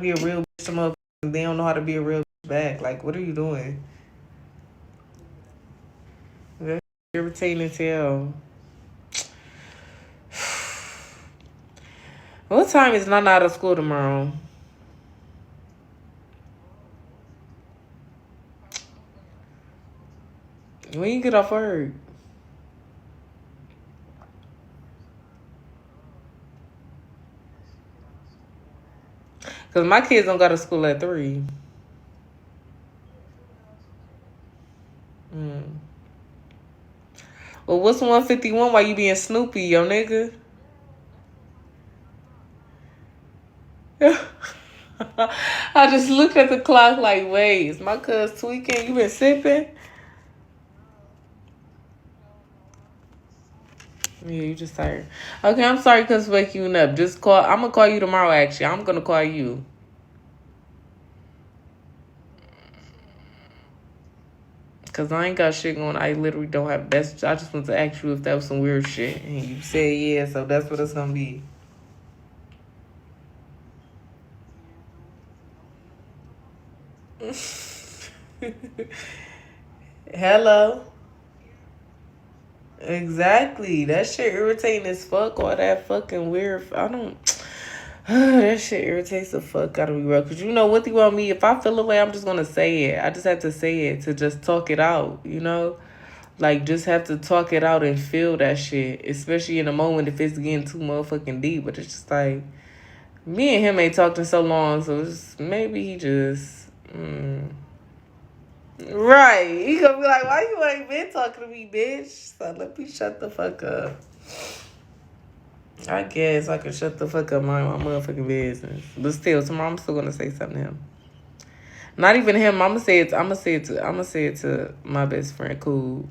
be a real bitch to motherfuckers and they don't know how to be a real bitch back. Like, what are you doing? That's irritating as hell. What time is Nana out of school tomorrow? When you get off work? Because my kids don't go to school at 3. Well, what's 151 while you being Snoopy, yo nigga? I just looked at the clock like, wait, is my cuz tweaking? You been sipping? Yeah, you just tired. Okay, I'm sorry cuz waking you up. Just call. I'm gonna call you tomorrow. Actually, I'm gonna call you. Cause I ain't got shit going. I literally don't have best. I just want to ask you if that was some weird shit, and you said yeah. So that's what it's gonna be. Hello. Exactly. That shit irritating as fuck. All that fucking weird. I don't. That shit irritates the fuck out of me, bro. Cause you know what you want me. If I feel a way, I'm just gonna say it. I just have to say it to just talk it out. You know, like just have to talk it out and feel that shit. Especially in a moment if it's getting too motherfucking deep. But it's just like me and him ain't talked in so long, so it's, maybe he just. Right. He gonna be like, why you ain't been talking to me, bitch? So let me shut the fuck up. I guess I could shut the fuck up, mind my motherfucking business. But still, tomorrow I'm still gonna say something to him. Not even him. I'm gonna say it. I'm gonna say it to my best friend, Cool.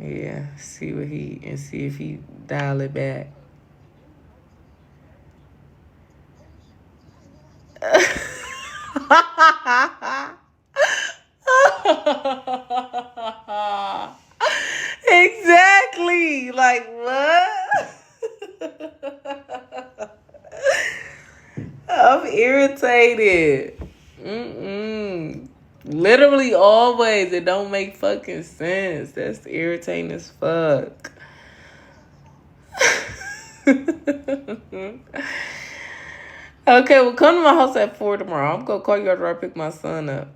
Yeah. See what he and see if he dial it back. Exactly. Like what? I'm irritated. Literally always. It don't make fucking sense. That's irritating as fuck. Okay, well, come to my house at 4 tomorrow. I'm gonna call you after I pick my son up.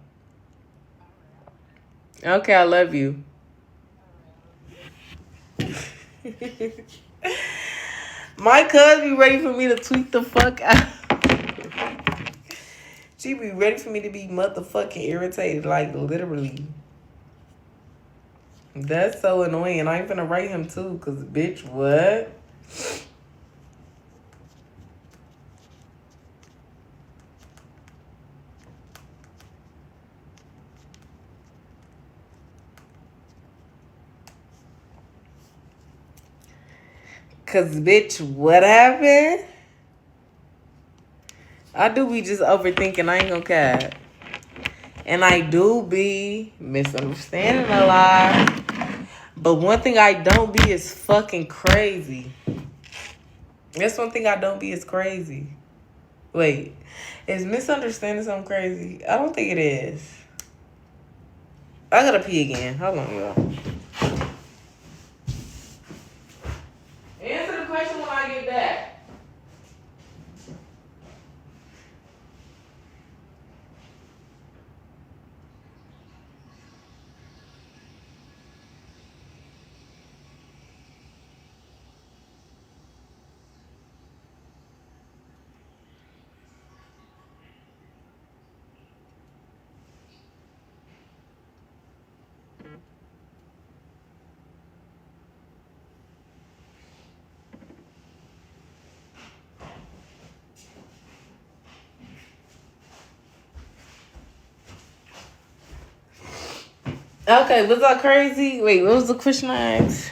Okay, I love you. My cuz be ready for me to tweak the fuck out. She be ready for me to be motherfucking irritated, like literally. That's so annoying. I ain't finna write him too, cause bitch, what? Cause bitch, what happened? I do be just overthinking. I ain't gonna cap. And I do be misunderstanding a lot. But one thing I don't be is fucking crazy. That's one thing I don't be is crazy. Wait, is misunderstanding something crazy? I don't think it is. I gotta pee again. Hold on, y'all. Answer the question when I get back. Okay, was that crazy? Wait, what was the question I asked?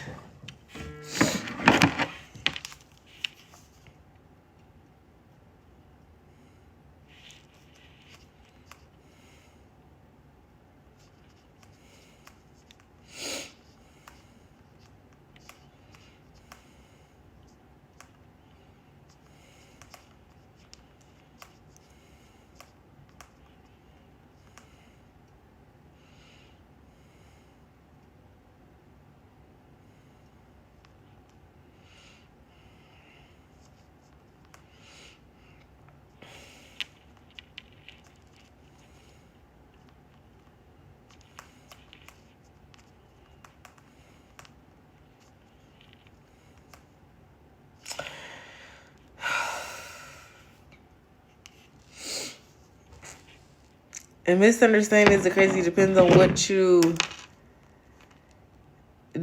And misunderstandings are crazy. Depends on what you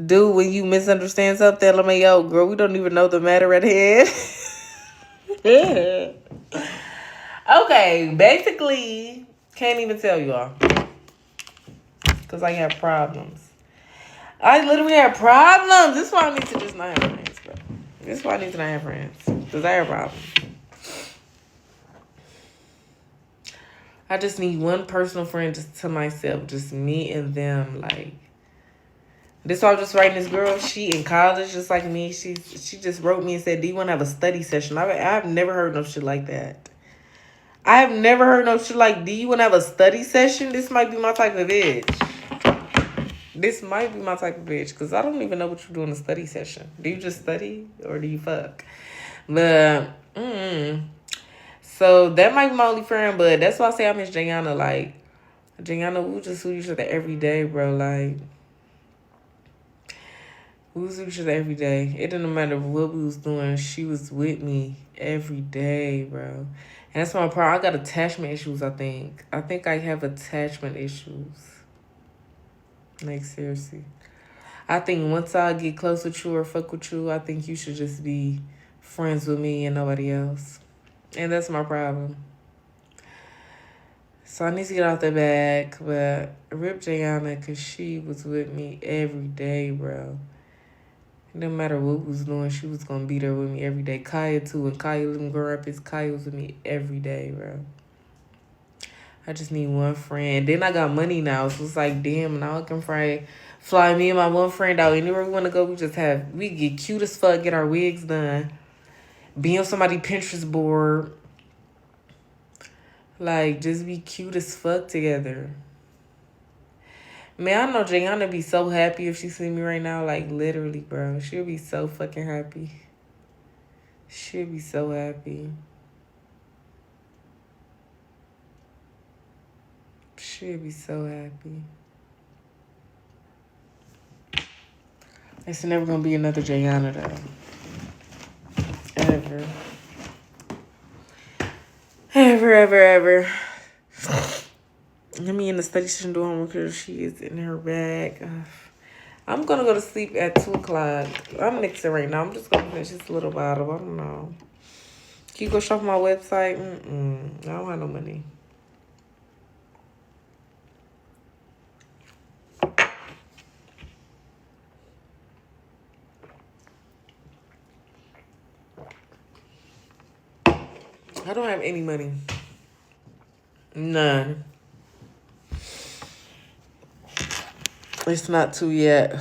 do when you misunderstand something. I'm like, yo, girl, we don't even know the matter at hand. Okay, basically, can't even tell y'all. Because I have problems. I literally have problems. This is why I need to just not have friends, bro. This is why I need to not have friends. Because I have problems. I just need one personal friend just to myself. Just me and them. Like, this why I was just writing this girl. She in college just like me. She just wrote me and said, do you want to have a study session? I've never heard no shit like that. I have never heard no shit like, do you want to have a study session? This might be my type of bitch. This might be my type of bitch. Because I don't even know what you do in a study session. Do you just study? Or do you fuck? But, so that might be my only friend. But that's why I say I miss Jayana. Like, Jayana, we just see each other every day, bro. Like, we was with each other every day. It didn't matter what we was doing. She was with me every day, bro. And that's my problem. I got attachment issues, I think. I think I have attachment issues. Like, seriously. I think once I get close with you or fuck with you, I think you should just be friends with me and nobody else. And that's my problem. So I need to get out that bag. But rip Jayana, because she was with me every day, bro. No matter what we was doing, she was gonna be there with me every day. Kaya too. When Kaya living growing up, Kaya was with me every day, bro. I just need one friend. Then I got money now, so it's like, damn, now I can fly me and my one friend out anywhere we wanna go. We get cute as fuck, get our wigs done, be on somebody's Pinterest board. Like, just be cute as fuck together. Man, I know Jayana be so happy if she see me right now. Like, literally, bro. She'll be so fucking happy. She'll be so happy. She'll be so happy. It's never gonna be another Jayana, though. Ever. Ever. Let me in the study session doing homework because she is in her bag. I'm going to go to sleep at 2 o'clock. I'm mixing right now. I'm just going to finish this little bottle. I don't know. Can you go shop my website? I don't have no money. I don't have any money. None. It's not 2 yet.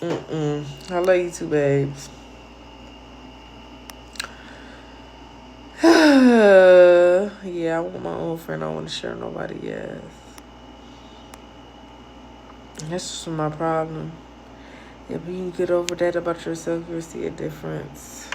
I love you too, babes. Yeah, I want my own friend. I don't want to share nobody else. That's just my problem. If you can get over that about yourself, you'll see a difference.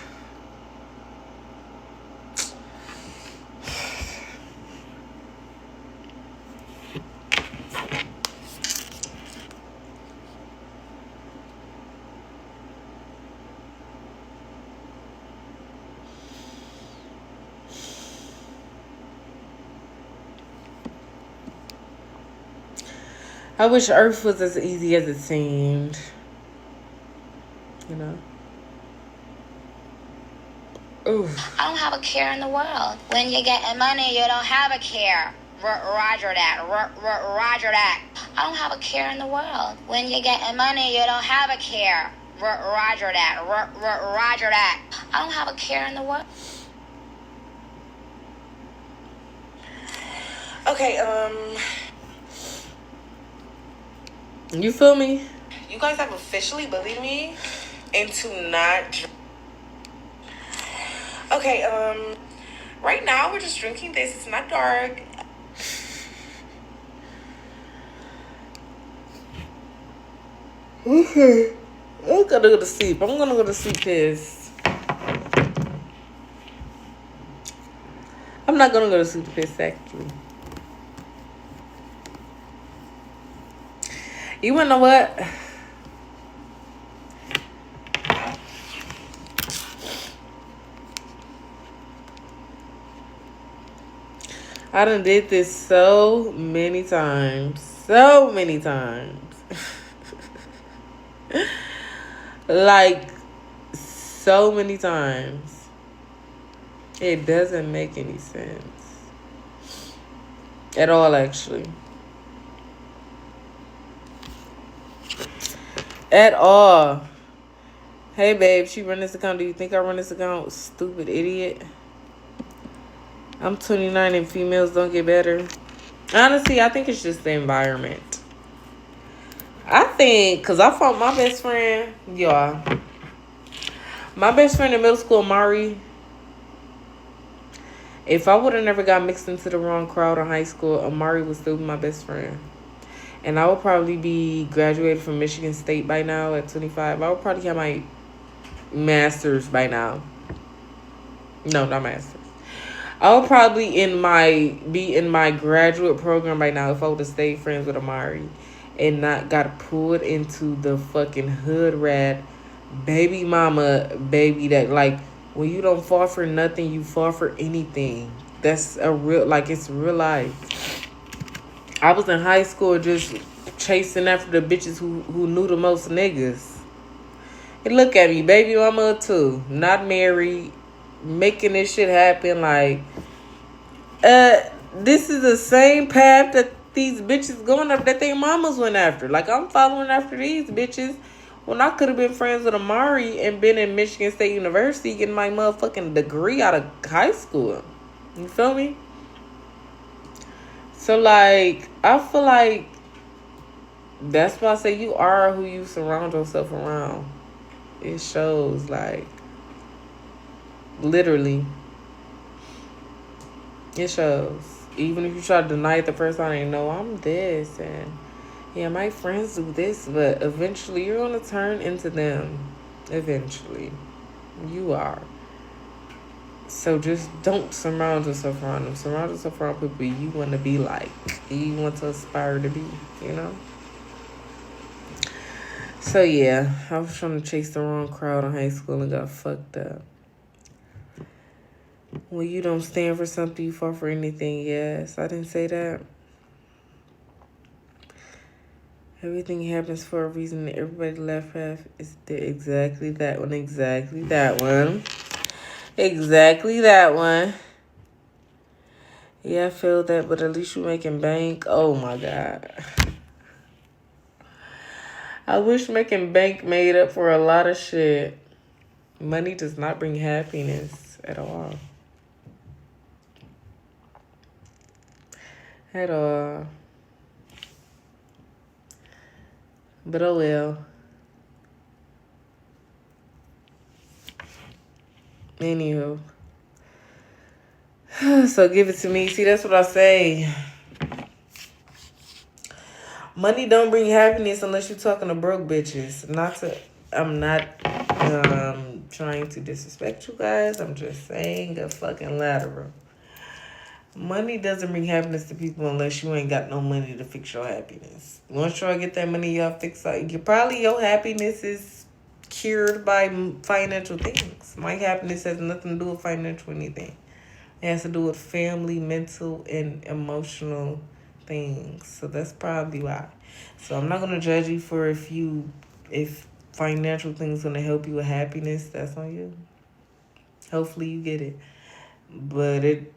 I wish Earth was as easy as it seemed. You know? Oof. I don't have a care in the world. When you get money, you don't have a care. Roger that. Roger that. I don't have a care in the world. When you get money, you don't have a care. Roger that. Roger that. I don't have a care in the world. Okay, you feel me? You guys have officially bullied me into not. Okay, right now we're just drinking this. It's not dark. Okay. I'm gonna go to sleep. I'm gonna go to sleep pissed. I'm not gonna go to sleep pissed, actually. You wanna know what? I done did this so many times. So many times. Like, so many times. It doesn't make any sense. At all, actually. At all. Hey, babe, she run this account. Do you think I run this account? Stupid idiot. I'm 29 and females don't get better. Honestly, I think it's just the environment. I think, because I fought my best friend, y'all. My best friend in middle school, Mari. If I would have never got mixed into the wrong crowd in high school, Amari would still be my best friend. And I would probably be graduated from Michigan State by now at 25. I would probably have my master's by now. No, not master's. I would probably be in my graduate program by now if I would have stayed friends with Amari and not got pulled into the fucking hood rat baby mama baby that, like, when you don't fall for nothing, you fall for anything. That's a real, like, it's real life. I was in high school just chasing after the bitches who knew the most niggas. And look at me, baby mama too, not married, making this shit happen. Like, this is the same path that these bitches going up that their mamas went after. Like, I'm following after these bitches when I could have been friends with Amari and been in Michigan State University getting my motherfucking degree out of high school. You feel me? So, like, I feel like that's why I say you are who you surround yourself around. It shows, like, literally. It shows. Even if you try to deny it the first time, you know, I'm this, and yeah, my friends do this, but eventually you're going to turn into them. Eventually. You are. So just don't surround yourself around them. Surround yourself around people you want to be like. You want to aspire to be, you know? So yeah, I was trying to chase the wrong crowd in high school and got fucked up. When you don't stand for something, you fall for anything. Yes, I didn't say that. Everything happens for a reason. Everybody left half is exactly that one. Exactly that one. Exactly that one. Yeah, I feel that, but at least you making bank. Oh my God. I wish making bank made up for a lot of shit. Money does not bring happiness at all. At all. But oh well. Anywho. So give it to me. See, that's what I say. Money don't bring happiness unless you're talking to broke bitches. I'm not trying to disrespect you guys. I'm just saying a fucking lateral. Money doesn't bring happiness to people unless you ain't got no money to fix your happiness. Once y'all get that money, y'all fix it. Probably your happiness is cured by financial things. My happiness has nothing to do with financial anything. It has to do with family, mental, and emotional things. So that's probably why. So I'm not gonna judge you for if financial things gonna help you with happiness. That's on you. Hopefully you get it. But it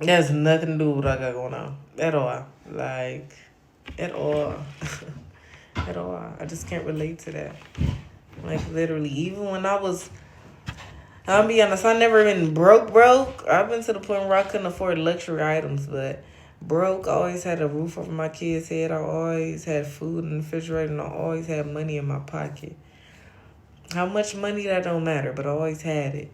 has nothing to do with what I got going on. At all. Like, at all. At all. I just can't relate to that. Like, literally. Even when I'll be honest, I never been broke. I've been to the point where I couldn't afford luxury items, but broke, I always had a roof over my kids' head. I always had food in the refrigerator, and I always had money in my pocket. How much money, that don't matter, but I always had it.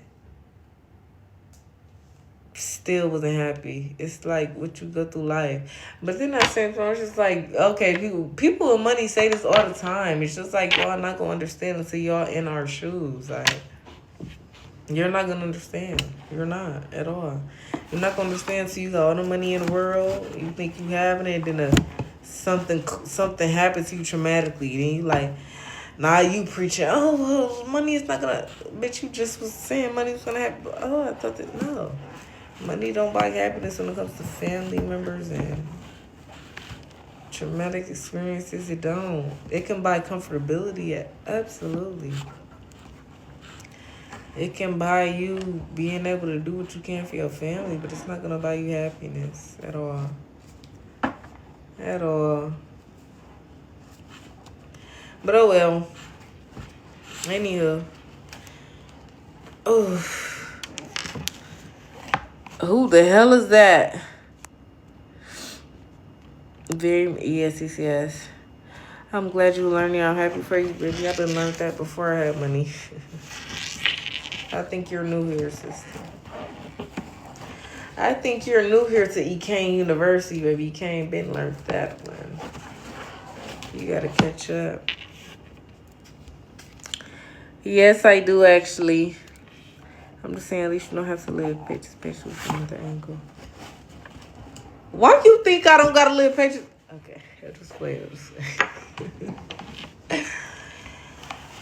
Still wasn't happy. It's like what you go through life. But then at the same time, it's just like, okay, people with money say this all the time. It's just like, y'all not going to understand until y'all in our shoes. Like, you're not going to understand. You're not at all. You're not going to understand until you got all the money in the world. You think you having it, and then something happens to you traumatically. Then you like, nah, you preaching, oh, well, money is not going to, bitch, you just was saying money was going to happen. Oh, I thought that, no. Money don't buy happiness when it comes to family members and traumatic experiences. It don't. It can buy comfortability. Absolutely. It can buy you being able to do what you can for your family, but it's not going to buy you happiness at all. At all. But oh well. Anywho. Oh. Who the hell is that? Yes. I'm glad you learned it. I'm happy for you, baby. I've been learned that before I had money. I think you're new here, sister. I think you're new here to EKane University, baby. EKane been learned that one. You gotta catch up. Yes, I do actually. I'm just saying, at least you don't have to live page to page with another angle. Why you think I don't gotta live page? Okay, I'll just play it.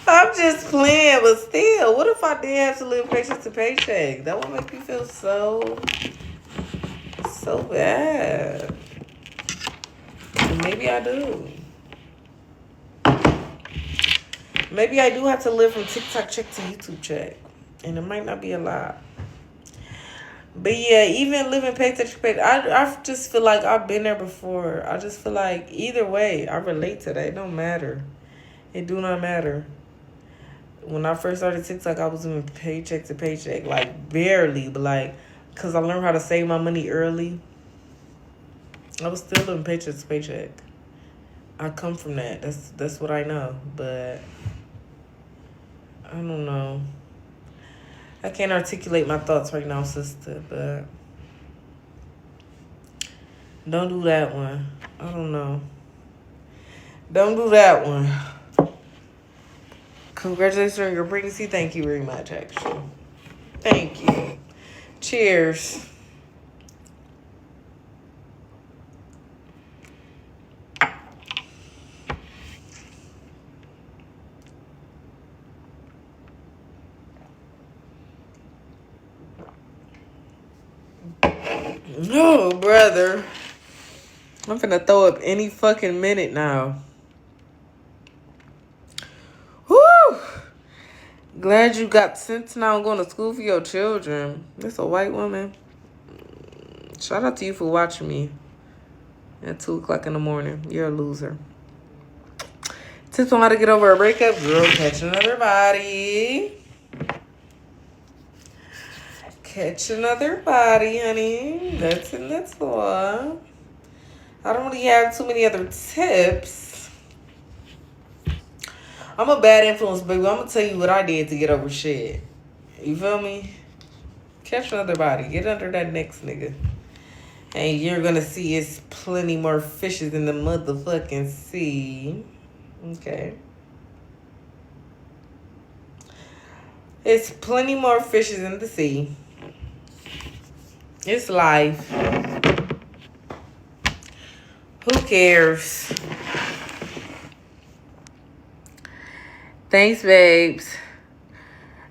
I'm just playing, but still, what if I did have to live paycheck to paycheck? That would make me feel so bad. Maybe I do. Maybe I do have to live from TikTok check to YouTube check. And it might not be a lot. But yeah, even living paycheck to paycheck, I just feel like I've been there before. I just feel like either way, I relate to that. It don't matter. It do not matter. When I first started TikTok, I was doing paycheck to paycheck. Like, barely. But like, because I learned how to save my money early. I was still doing paycheck to paycheck. I come from that. That's what I know. But I don't know. I can't articulate my thoughts right now, sister. But don't do that one. I don't know. Don't do that one. Congratulations on your pregnancy. Thank you very much, actually. Thank you. Cheers. No, brother. I'm finna throw up any fucking minute now. Whew. Glad you got sense now going to school for your children. That's a white woman. Shout out to you for watching me at 2 o'clock in the morning. You're a loser. Tips on how to get over a breakup. Girl, catch another body. Catch another body, honey. That's all. I don't really have too many other tips. I'm a bad influence, baby. I'm going to tell you what I did to get over shit. You feel me? Catch another body. Get under that next nigga. And you're going to see it's plenty more fishes in the motherfucking sea. Okay. It's plenty more fishes in the sea. It's life. Who cares? Thanks, babes.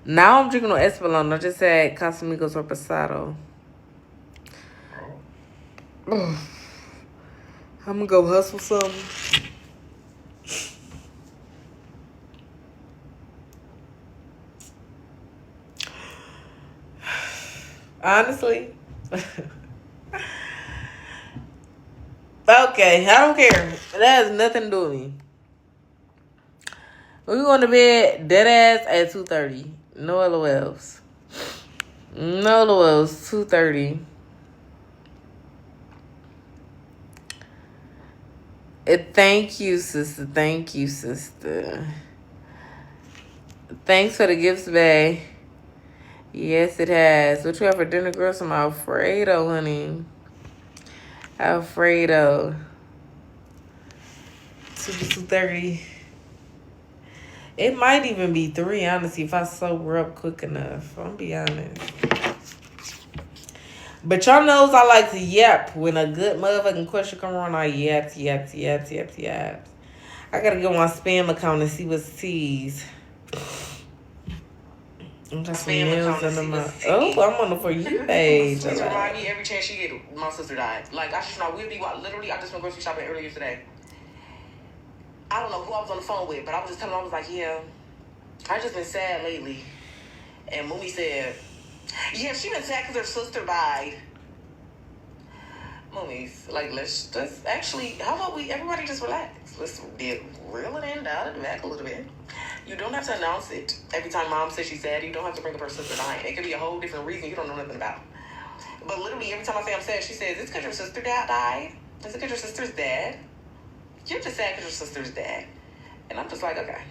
Now I'm drinking on Espolon. I just had Casamigos or Pasado. I'm gonna go hustle something. Honestly. Okay, I don't care. That has nothing to do with me. We going to bed dead ass at 2:30. No LOLs. No LOLs. 2:30. Thank you, sister. Thank you, sister. Thanks for the gifts, babe. Yes, it has. What you have for dinner, girl? Some Alfredo, honey. Alfredo. 2:30. It might even be 3, honestly, if I sober up quick enough. I'm gonna be honest. But y'all knows I like to yap. When a good motherfucking question come around, I yaps. I gotta go on my spam account and see what's teased. I got some nails under my... Oh, I'm on the For You page. It's remind me every chance she get, my sister died. Like, I just know, we'll be, literally, I just went grocery shopping earlier today. I don't know who I was on the phone with, but I was just telling her, I was like, yeah, I just been sad lately. And Mumi said, yeah, she been sad because her sister died. Mumi's like, let's actually, how about everybody just relax? Let's reel it in, dial it back a little bit. You don't have to announce it every time mom says she's sad. You don't have to bring up her sister dying. It could be a whole different reason you don't know nothing about. But literally, every time I say I'm sad, she says, it's because your sister died? Is it because your sister's dead? You're just sad because your sister's dead. And I'm just like, okay.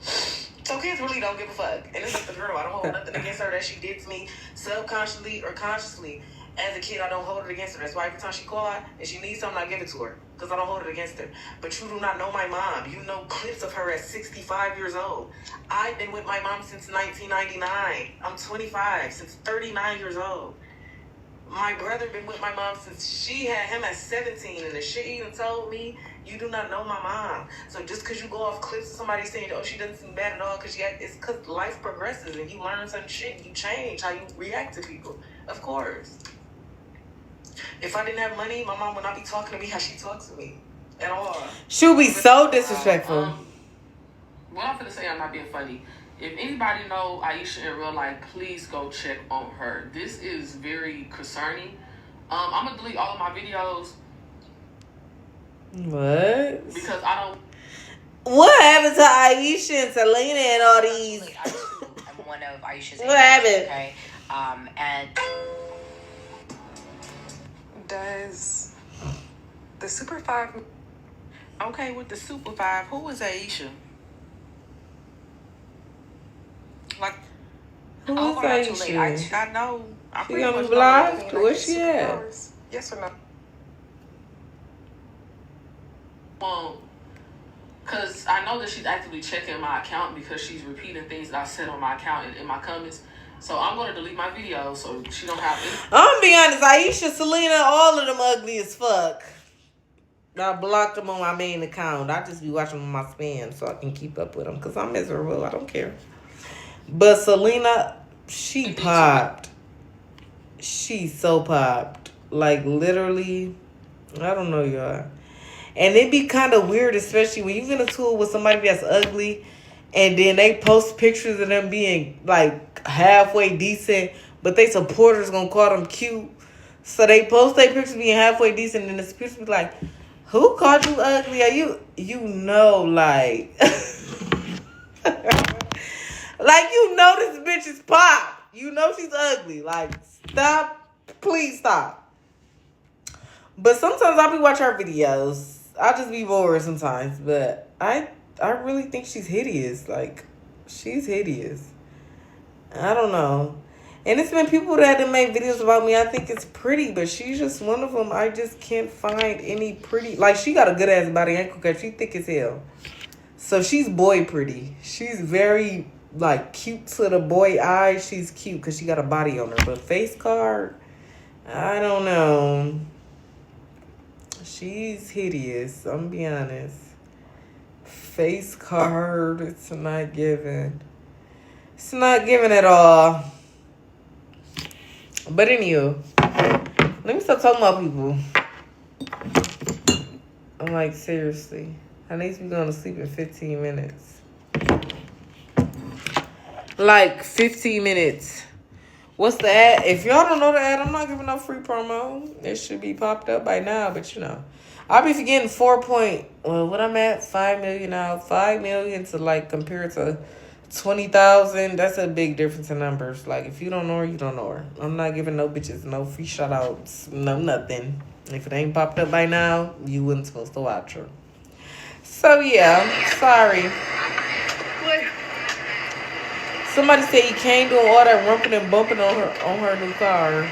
So kids really don't give a fuck. And it's like the girl, I don't hold nothing against her that she did to me subconsciously or consciously. As a kid, I don't hold it against her. That's why every time she calls and she needs something, I give it to her. Because I don't hold it against her. But you do not know my mom. You know clips of her at 65 years old. I've been with my mom since 1999. I'm 25, since 39 years old. My brother been with my mom since she had him at 17. And the shit he even told me, you do not know my mom. So just because you go off clips of somebody saying, oh, she doesn't seem bad at all, it's because life progresses and you learn some shit and you change how you react to people. Of course. If I didn't have money, my mom would not be talking to me how she talks to me at all. She would be so disrespectful. What I'm gonna say, I'm not being funny. If anybody know Aisha in real life, please go check on her. This is very concerning. I'm gonna delete all of my videos. What? Because I don't. What happened to Aisha and Selena and all these? I'm one of Aisha's. What happened? Okay. And Does the Super 5... Okay, with the Super 5, who is Aisha? Like, who is Aisha? I know. I She gonna be blocked? Where's she at? Yes or no? Because I know that she's actively checking my account because she's repeating things that I said on my account and in my comments. So I'm going to delete my videos so she don't have any. I'm going to be honest. Aisha, Selena, all of them ugly as fuck. I blocked them on my main account. I just be watching them on my spam so I can keep up with them because I'm miserable. I don't care. But Selena, she popped. She so popped. Like, literally, I don't know, y'all. And it be kind of weird, especially when you get into it with somebody that's ugly and then they post pictures of them being, like, halfway decent, but they supporters gonna call them cute. So they post their pictures being halfway decent, and the pictures be like, who called you ugly? Are you know, like... like, you know this bitch is pop. You know she's ugly. Like, stop. Please stop. But sometimes I'll be watching her videos. I'll just be bored sometimes. But I really think she's hideous. Like, she's hideous. I don't know. And it's been people that have made videos about me. I think it's pretty, but she's just one of them. I just can't find any pretty. Like, she got a good ass body. Ain't cool, she thick as hell. So she's boy pretty. She's very, like, cute to the boy eyes. She's cute because she got a body on her. But face card, I don't know. She's hideous. I'm gonna be honest. Face card, it's not giving. It's not giving at all. But anywho, let me stop talking about people. I'm like, seriously. I need to be going to sleep in 15 minutes. Like, 15 minutes. What's the ad? If y'all don't know the ad, I'm not giving no free promo. It should be popped up by now, but you know. I'll be forgetting what I'm at? 5 million now. 5 million to, like, compare to 20,000. That's a big difference in numbers. Like, if you don't know her, you don't know her. I'm not giving no bitches no free shout outs, no nothing. If it ain't popped up by now, you wasn't supposed to watch her. So yeah, sorry. What? Somebody said EKane doing all that rumping and bumping on her new car.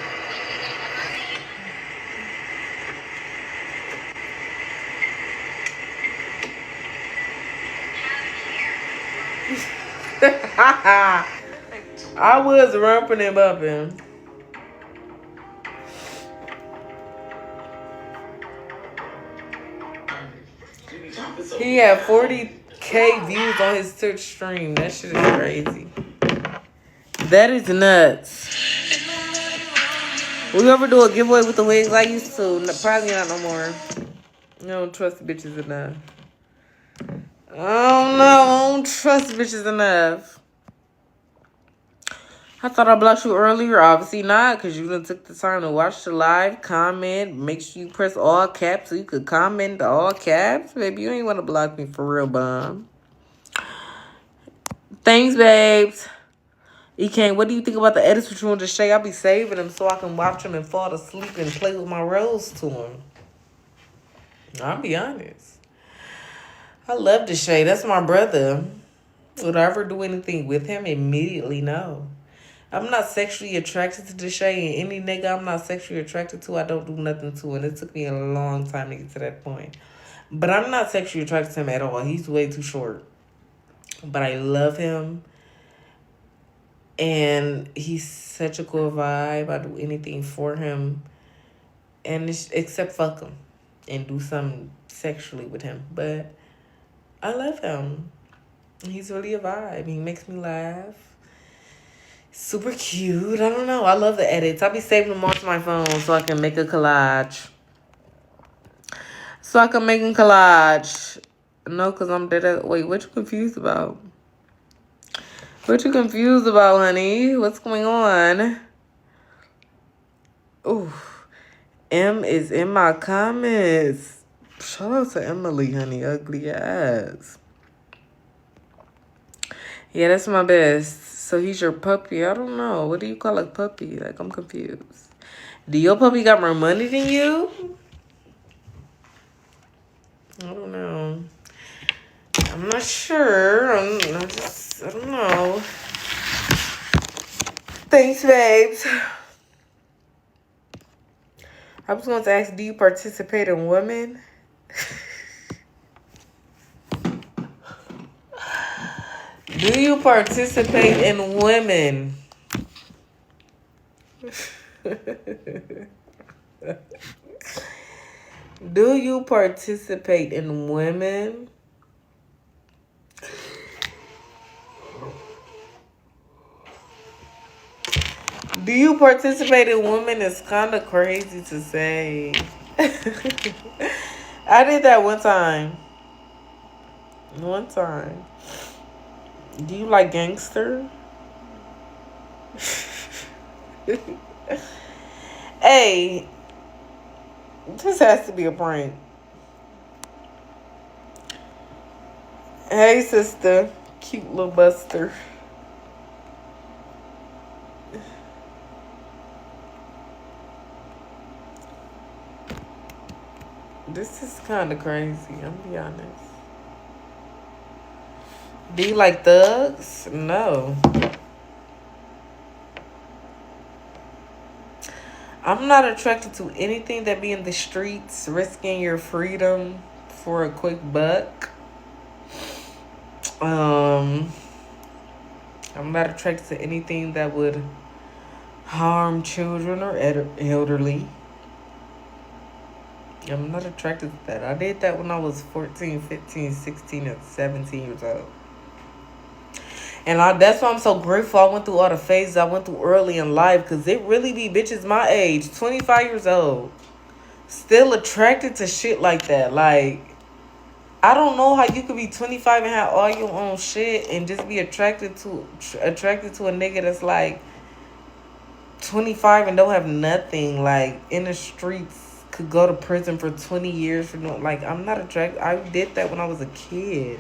I was rumping and bumping. He had 40K views on his Twitch stream. That shit is crazy. That is nuts. Will you ever do a giveaway with the wigs? I used to. Probably not no more. I don't trust bitches enough. I don't trust bitches enough. I thought I blocked you earlier. Obviously not, because you done took the time to watch the live, comment. Make sure you press all caps so you could comment all caps. Baby, you ain't want to block me for real, bum. Thanks, babes. EKane, what do you think about the edits with you and Deshae? I'll be saving them so I can watch them and fall asleep and play with my rose to them. I'll be honest. I love Deshae. That's my brother. Would I ever do anything with him? Immediately, no. I'm not sexually attracted to Deshae, and any nigga I'm not sexually attracted to, I don't do nothing to. And it took me a long time to get to that point. But I'm not sexually attracted to him at all. He's way too short. But I love him. And he's such a cool vibe. I do anything for him. And except fuck him. And do something sexually with him. But I love him. He's really a vibe. He makes me laugh. Super cute. I don't know. I love the edits. I'll be saving them onto my phone so I can make a collage. No, because I'm dead. Wait, what you confused about? What you confused about, honey? What's going on? Ooh. M is in my comments. Shout out to Emily, honey. Ugly ass. Yeah, that's my best. So he's your puppy. I don't know. What do you call a puppy? Like, I'm confused. Do your puppy got more money than you? I don't know. I'm not sure. I don't know. Thanks, babes. I was going to ask, do you participate in women? Do you participate in women? Do you participate in women? Do you participate in women? It's kind of crazy to say. I did that one time. Do you like gangster? Hey, this has to be a prank. Hey, sister. Cute little buster. This is kind of crazy, I'm gonna be honest. Do you like thugs? No. I'm not attracted to anything that be in the streets, risking your freedom for a quick buck. I'm not attracted to anything that would harm children or elderly. I'm not attracted to that. I did that when I was 14, 15, 16, and 17 years old. And that's why I'm so grateful I went through all the phases I went through early in life. Because it really be bitches my age, 25 years old, still attracted to shit like that. Like, I don't know how you could be 25 and have all your own shit and just be attracted to a nigga that's like 25 and don't have nothing. Like, in the streets. Could go to prison for 20 years for doing, like, I'm not attracted. I did that when I was a kid.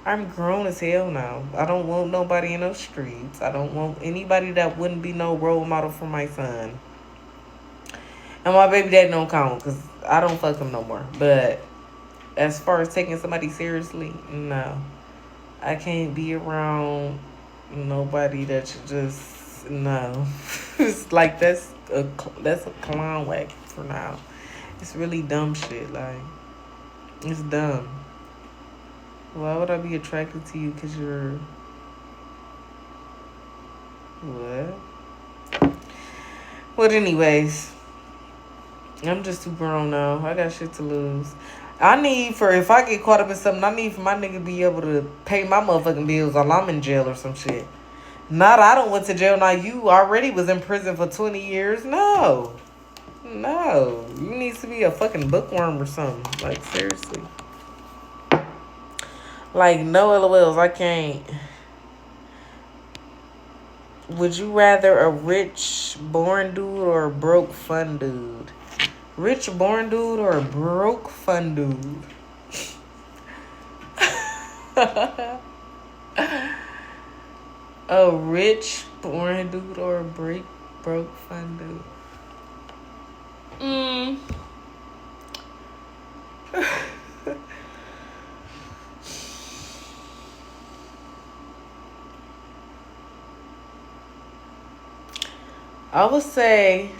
I'm grown as hell now. I don't want nobody in those streets. I don't want anybody that wouldn't be no role model for my son. And my baby daddy don't count because I don't fuck him no more. But as far as taking somebody seriously, no. I can't be around nobody that you just, no. It's like that's a clown whack for now. It's really dumb shit. Like, it's dumb. Why would I be attracted to you? Because you're... What? But anyways, I'm just too grown now. I got shit to lose. If I get caught up in something, I need for my nigga to be able to pay my motherfucking bills while I'm in jail or some shit. Not I don't went to jail. Now you already was in prison for 20 years. No. No. You need to be a fucking bookworm or something. Like, seriously. Like, no LOLs. I can't. Would you rather a rich born dude or a broke fun dude? Rich born dude or a broke fun dude? A rich born dude or a broke fun dude? I would say,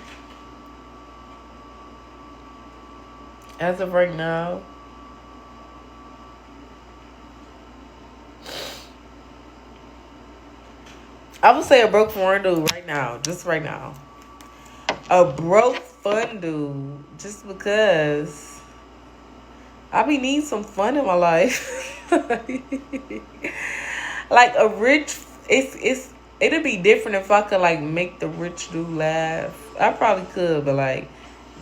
as of right now, I would say a broke fun dude right now. Just right now. A broke fun dude. Just because I be needing some fun in my life. Like a rich, it'd be different if I could like make the rich dude laugh. I probably could, but like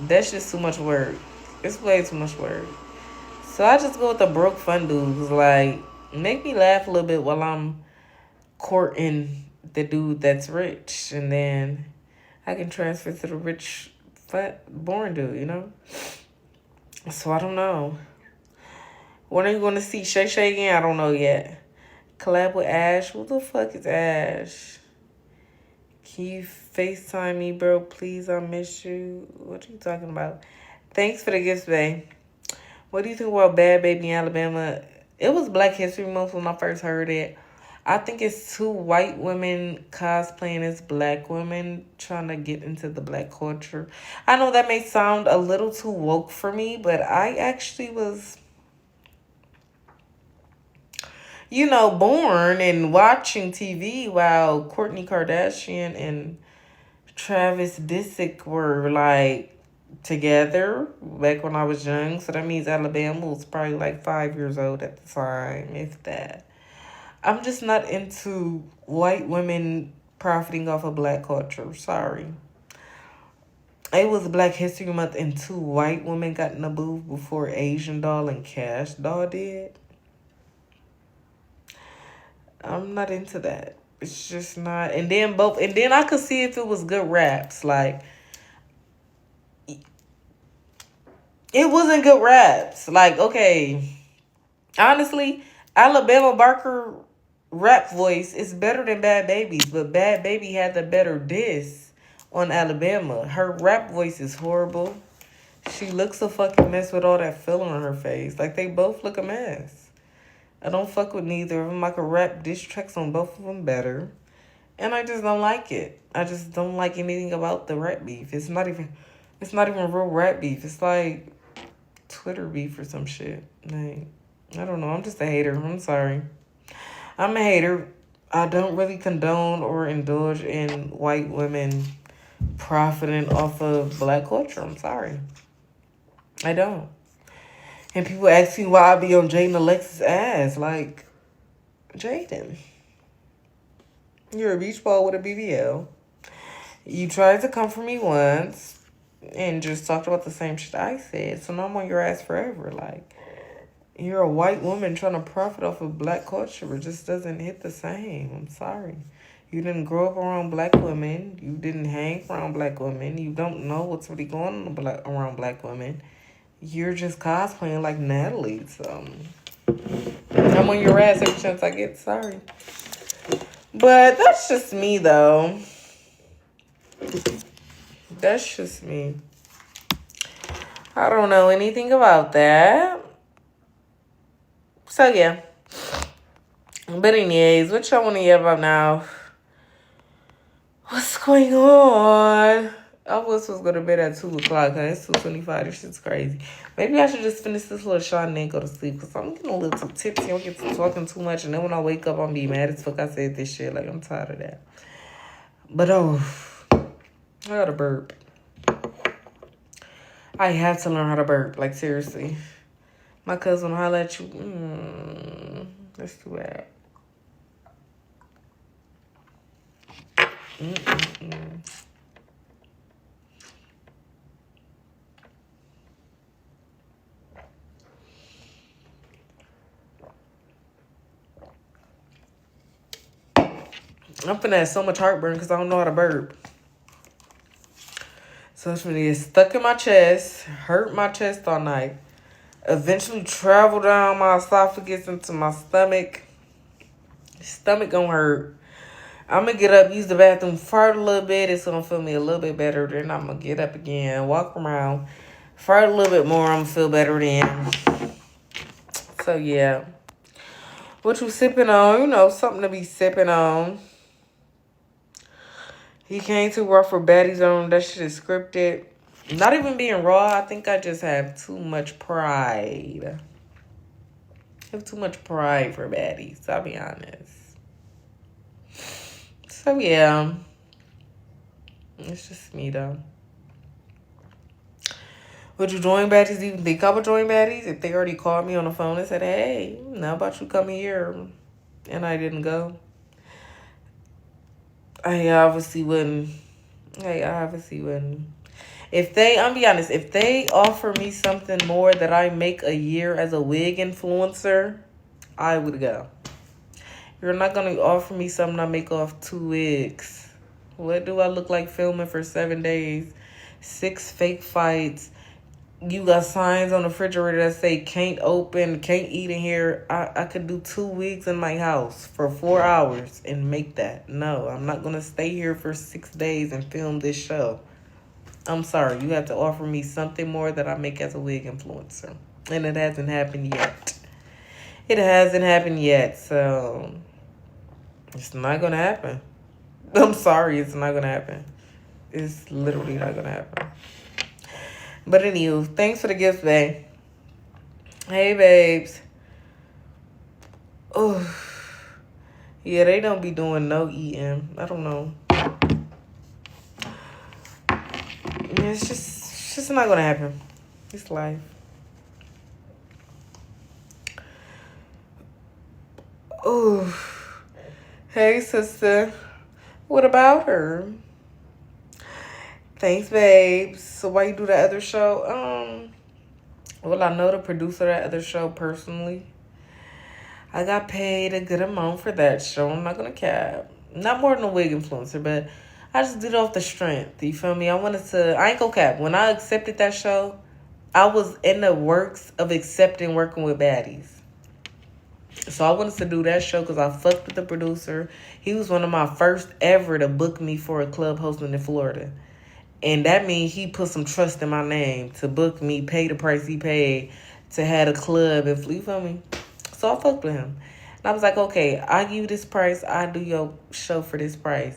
that's just too much work. It's way too much work. So I just go with the broke fun dude. Cause like make me laugh a little bit while I'm courting the dude that's rich, and then I can transfer to the rich born dude. You know. So I don't know. When are you going to see Deshae again? I don't know yet. Collab with Ash. Who the fuck is Ash? Can you FaceTime me, bro? Please, I miss you. What are you talking about? Thanks for the gifts, babe. What do you think about Bad Baby in Alabama? It was Black History Month when I first heard it. I think it's two white women cosplaying as black women trying to get into the black culture. I know that may sound a little too woke for me, but I actually was, you know, born and watching TV while Kourtney Kardashian and Travis Disick were like together back when I was young. So that means Alabama was probably like 5 years old at the time, if that. I'm just not into white women profiting off of black culture. Sorry. It was Black History Month and two white women got in the booth before Asian Doll and Cash Doll did. I'm not into that. It's just not. And then I could see if it was good raps. Like, it wasn't good raps. Like, okay, honestly, Alabama Barker rap voice is better than Bad Baby's, but Bad Baby had the better diss on Alabama. Her rap voice is horrible. She looks a fucking mess with all that filler on her face. Like, they both look a mess. I don't fuck with neither of them. I could rap diss tracks on both of them better. And I just don't like it. I just don't like anything about the rap beef. It's not even real rap beef. It's like Twitter beef or some shit. Like, I don't know. I'm just a hater. I'm sorry. I'm a hater. I don't really condone or indulge in white women profiting off of black culture. I'm sorry. I don't. And people ask me why I be on Jaden Alexis' ass. Like, Jaden, you're a beach ball with a BBL. You tried to come for me once and just talked about the same shit I said. So now I'm on your ass forever. Like, you're a white woman trying to profit off of black culture. It just doesn't hit the same. I'm sorry. You didn't grow up around black women. You didn't hang around black women. You don't know what's really going on around black women. You're just cosplaying like Natalie. So I'm on your ass every chance I get. Sorry. But that's just me, though. That's just me. I don't know anything about that. So, yeah. But anyways, what y'all want to hear about now? What's going on? I was supposed to go to bed at 2 o'clock. It's 2:25. This shit's crazy. Maybe I should just finish this little shot and then go to sleep. Because I'm getting a little too tipsy. I'm getting talking too much. And then when I wake up, I'm be mad as fuck I said this shit. Like, I'm tired of that. But, I gotta burp. I have to learn how to burp. Like, seriously. My cousin will holler at you. That's too bad. I'm finna have so much heartburn because I don't know how to burp. So it's gonna get stuck in my chest, hurt my chest all night, eventually travel down my esophagus into my stomach. Stomach gonna hurt. I'm gonna get up, use the bathroom, fart a little bit. It's gonna feel me a little bit better. Then I'm gonna get up again, walk around, fart a little bit more. I'm gonna feel better then. So yeah. What you sipping on? You know, something to be sipping on. EKane too raw for baddies on. That shit is scripted. Not even being raw. I think I just have too much pride. I have too much pride for baddies. I'll be honest. So yeah. It's just me though. Would you join baddies? Even think I would join baddies if they already called me on the phone and said, "Hey, how about you come here?" And I didn't go. I obviously wouldn't. If they, I'll be honest, if they offer me something more that I make a year as a wig influencer, I would go. You're not going to offer me something I make off 2 wigs. What do I look like filming for 7 days? 6 fake fights. You got signs on the refrigerator that say can't open, can't eat in here. I could do 2 weeks in my house for 4 hours and make that. No, I'm not going to stay here for 6 days and film this show. I'm sorry. You have to offer me something more that I make as a wig influencer. And it hasn't happened yet. It hasn't happened yet, so it's not going to happen. I'm sorry, it's not going to happen. It's literally not going to happen. But anywho, thanks for the gift, babe. Hey, babes. Oh, yeah, they don't be doing no eating. I don't know. Yeah, it's just not gonna happen. It's life. Oh, hey, sister. What about her? Thanks, babes. So why you do that other show? Well, I know the producer of that other show personally. I got paid a good amount for that show. I'm not gonna cap. Not more than a wig influencer, but I just did it off the strength. You feel me? I ain't gonna cap. When I accepted that show, I was in the works of accepting working with baddies. So I wanted to do that show because I fucked with the producer. He was one of my first ever to book me for a club hosting in Florida. And that means he put some trust in my name to book me, pay the price he paid to have a club. You feel me? So I fucked with him. And I was like, okay, I give you this price. I do your show for this price.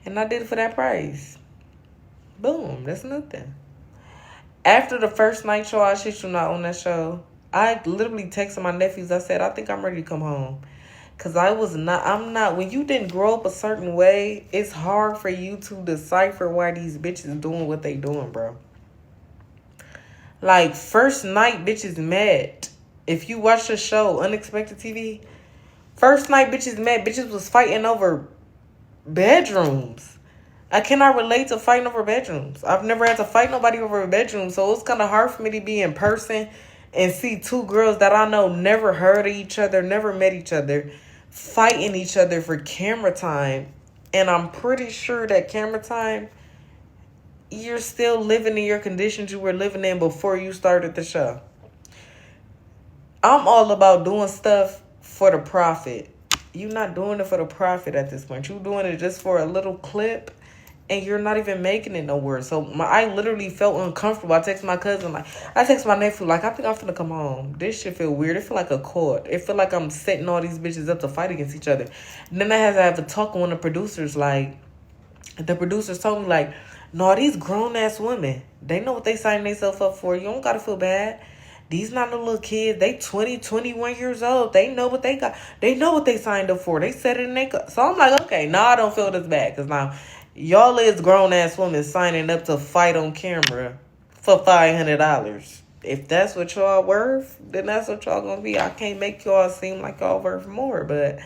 And I did it for that price. Boom. That's nothing. After the first night show, I shit you not on that show, I literally texted my nephews. I said, I think I'm ready to come home. Because I'm not, when you didn't grow up a certain way, it's hard for you to decipher why these bitches doing what they doing, bro. Like, first night bitches met. If you watch the show, Unexpected TV, first night bitches met. Bitches was fighting over bedrooms. I cannot relate to fighting over bedrooms. I've never had to fight nobody over a bedroom, so it's kind of hard for me to be in person and see 2 girls that I know never heard of each other, never met each other, fighting each other for camera time. And I'm pretty sure that camera time, you're still living in your conditions you were living in before you started the show. I'm all about doing stuff for the profit. You're not doing it for the profit at this point. You're doing it just for a little clip, and you're not even making it nowhere. So I literally felt uncomfortable. I text my cousin, I text my nephew, I think I'm finna come home. This shit feel weird. It feel like a court. It feel like I'm setting all these bitches up to fight against each other. And then I had to have a talk with one of the producers. The producers told me, no, these grown-ass women, they know what they signed themselves up for. You don't gotta feel bad. These not no little kids. They 20, 21 years old. They know what they got. They know what they signed up for. They said it in their... So I'm like, okay, now I don't feel this bad. Because now... y'all is grown-ass women signing up to fight on camera for $500. If that's what y'all worth, then that's what y'all gonna be. I can't make y'all seem like y'all worth more, but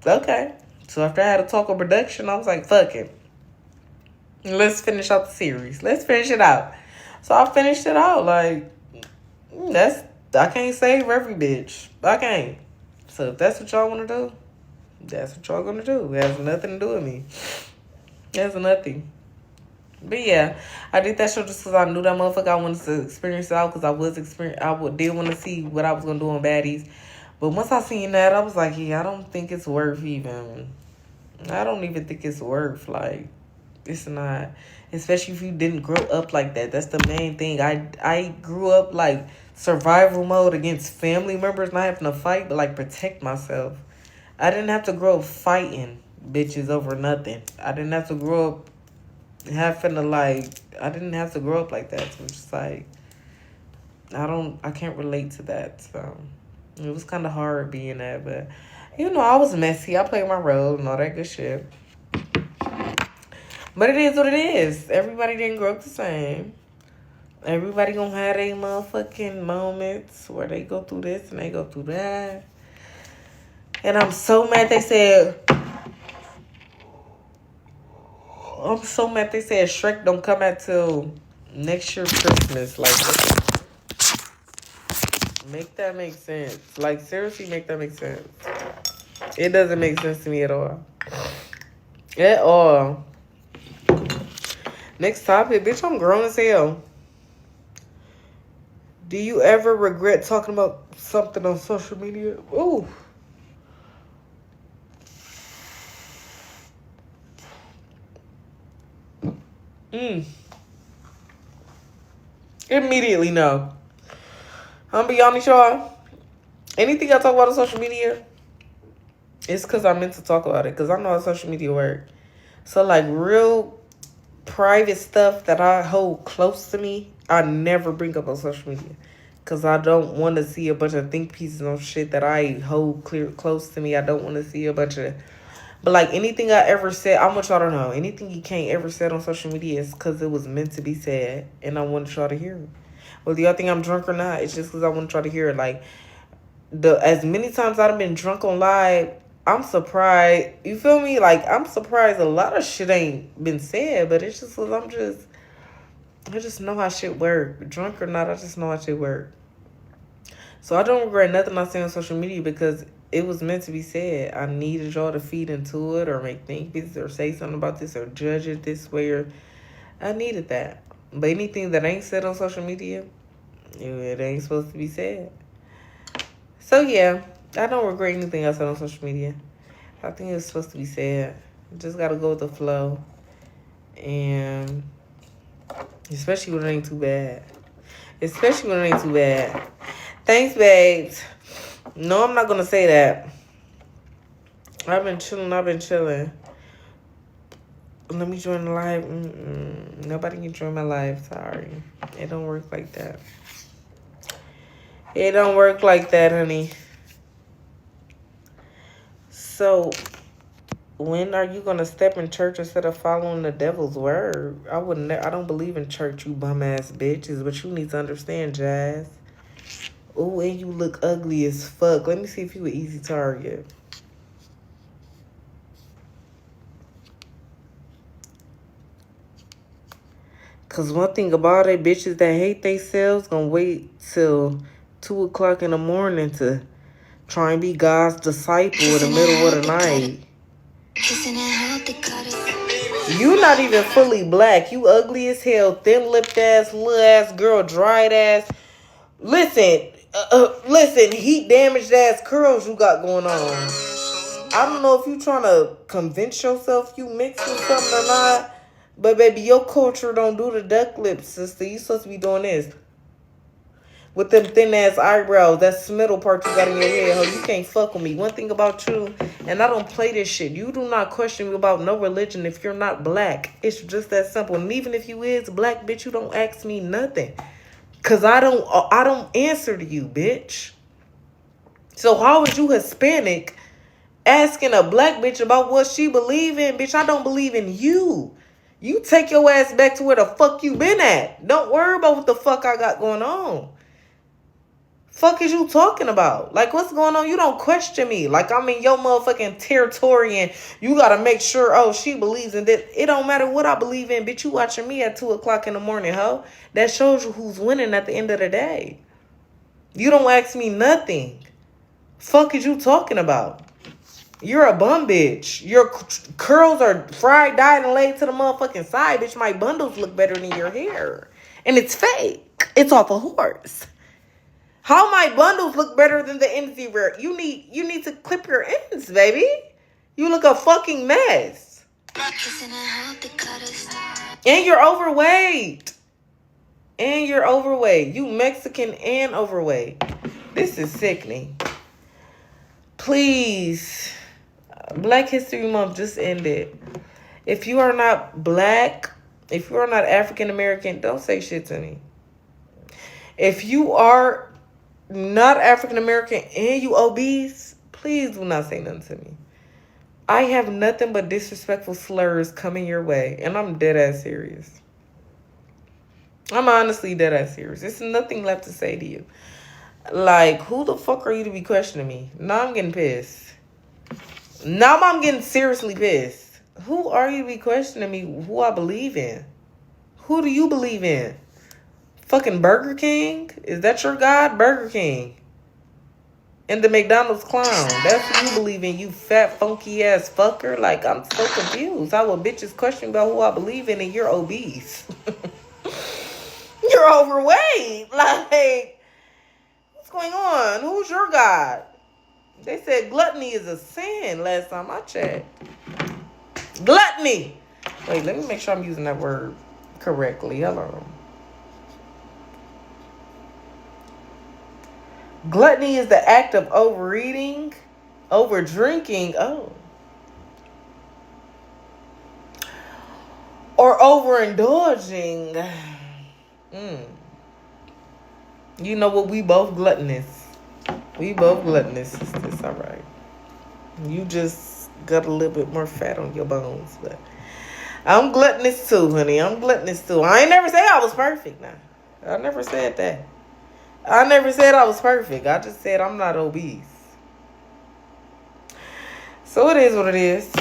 okay. So after I had a talk of production, I was like, fuck it. Let's finish out the series. Let's finish it out. So I finished it out. Like, I can't save every bitch. I can't. So if that's what y'all want to do, that's what y'all going to do. It has nothing to do with me. It has nothing. But yeah, I did that show just because I knew that motherfucker. I wanted to experience it out because I did want to see what I was going to do on Baddies. But once I seen that, I was like, yeah, I don't think it's worth even. I don't even think it's worth, like, it's not. Especially if you didn't grow up like that. That's the main thing. I grew up, like, survival mode against family members, not having to fight, but, like, protect myself. I didn't have to grow up fighting bitches over nothing. I didn't have to grow up having to, like, I didn't have to grow up like that. So it's just, like, I can't relate to that, so. It was kind of hard being that, but, you know, I was messy. I played my role and all that good shit. But it is what it is. Everybody didn't grow up the same. Everybody gonna have their motherfucking moments where they go through this and they go through that. And I'm so mad they said Shrek don't come out till next year Christmas. Like, make that make sense. Like, seriously, make that make sense. It doesn't make sense to me at all. At all. Next topic. Bitch, I'm grown as hell. Do you ever regret talking about something on social media? Ooh. Immediately, no. I'm gonna be honest, y'all. Anything I talk about on social media, it's because I meant to talk about it. Because I know how social media work. So, like, real private stuff that I hold close to me, I never bring up on social media. Because I don't want to see a bunch of think pieces on shit that I hold close to me. I don't want to see a bunch of... But, like, anything I ever said, I want y'all to know. Anything you can't ever said on social media is because it was meant to be said. And I want y'all to hear it. Whether y'all think I'm drunk or not, it's just because I want y'all to hear it. Like, as many times I've been drunk on live, I'm surprised. You feel me? Like, I'm surprised a lot of shit ain't been said. But it's just because I just know how shit work. Drunk or not, I just know how shit work. So I don't regret nothing I say on social media because it was meant to be said. I needed y'all to feed into it or make think pieces or say something about this or judge it this way. Or I needed that. But anything that ain't said on social media, it ain't supposed to be said. So, yeah, I don't regret anything I said on social media. I think it's supposed to be said. You just got to go with the flow. And especially when it ain't too bad. Especially when it ain't too bad. Thanks, babes. No, I'm not going to say that. I've been chilling. Let me join the live. Nobody can join my live. Sorry. It don't work like that. It don't work like that, honey. So, when are you going to step in church instead of following the devil's word? I don't believe in church, you bum-ass bitches. But you need to understand, Jazz. Oh, and you look ugly as fuck. Let me see if you an easy target. Because one thing about it, bitches that hate themselves gonna wait till 2 o'clock in the morning to try and be God's disciple in the middle of the night. You not even fully black. You ugly as hell. Thin-lipped ass, little ass girl, dried ass. Listen, heat damaged ass curls you got going on. I don't know if you trying to convince yourself you mixed with something or not. But, baby, your culture don't do the duck lips, sister. You supposed to be doing this. With them thin-ass eyebrows. That middle part you got in your head. Ho, you can't fuck with me. One thing about you, and I don't play this shit. You do not question me about no religion if you're not black. It's just that simple. And even if you is black, bitch, you don't ask me nothing. Because I don't answer to you, bitch. So how is you Hispanic asking a black bitch about what she believe in? Bitch, I don't believe in you. You take your ass back to where the fuck you been at. Don't worry about what the fuck I got going on. Fuck is you talking about? Like, what's going on? You don't question me. Like, I'm in your motherfucking territory and you gotta make sure, oh, she believes in that. It don't matter what I believe in, bitch. You watching me at 2 o'clock in the morning, ho? That shows you who's winning at the end of the day. You don't ask me nothing. Fuck is you talking about? You're a bum bitch. Your curls are fried, dyed, and laid to the motherfucking side, bitch. My bundles look better than your hair. And it's fake. It's off a horse. How my bundles look better than the ends you wear? You need to clip your ends, baby. You look a fucking mess. And you're overweight. And you're overweight. You Mexican and overweight. This is sickening. Please. Black History Month just ended. If you are not black, if you are not African American, don't say shit to me. If you are not African American and you obese, please do not say nothing to me. I have nothing but disrespectful slurs coming your way, and I'm dead ass serious. I'm honestly dead ass serious. There's nothing left to say to you. Like, who the fuck are you to be questioning me? Now I'm getting pissed. Now I'm getting seriously pissed. Who are you to be questioning me who I believe in? Who do you believe in? Fucking Burger King? Is that your God? Burger King. And the McDonald's clown. That's who you believe in, you fat, funky ass fucker. Like, I'm so confused. How a bitch is questioning about who I believe in and you're obese. You're overweight. Like, what's going on? Who's your God? They said gluttony is a sin last time I checked. Gluttony. Wait, let me make sure I'm using that word correctly. Hello. Gluttony is the act of overeating, overdrinking, or overindulging. You know what? We both gluttonous. We both gluttonous. It's all right. You just got a little bit more fat on your bones, but I'm gluttonous too, honey. I'm gluttonous too. I ain't never say I was perfect now. I never said that. I never said I was perfect. I just said I'm not obese. So it is what it is.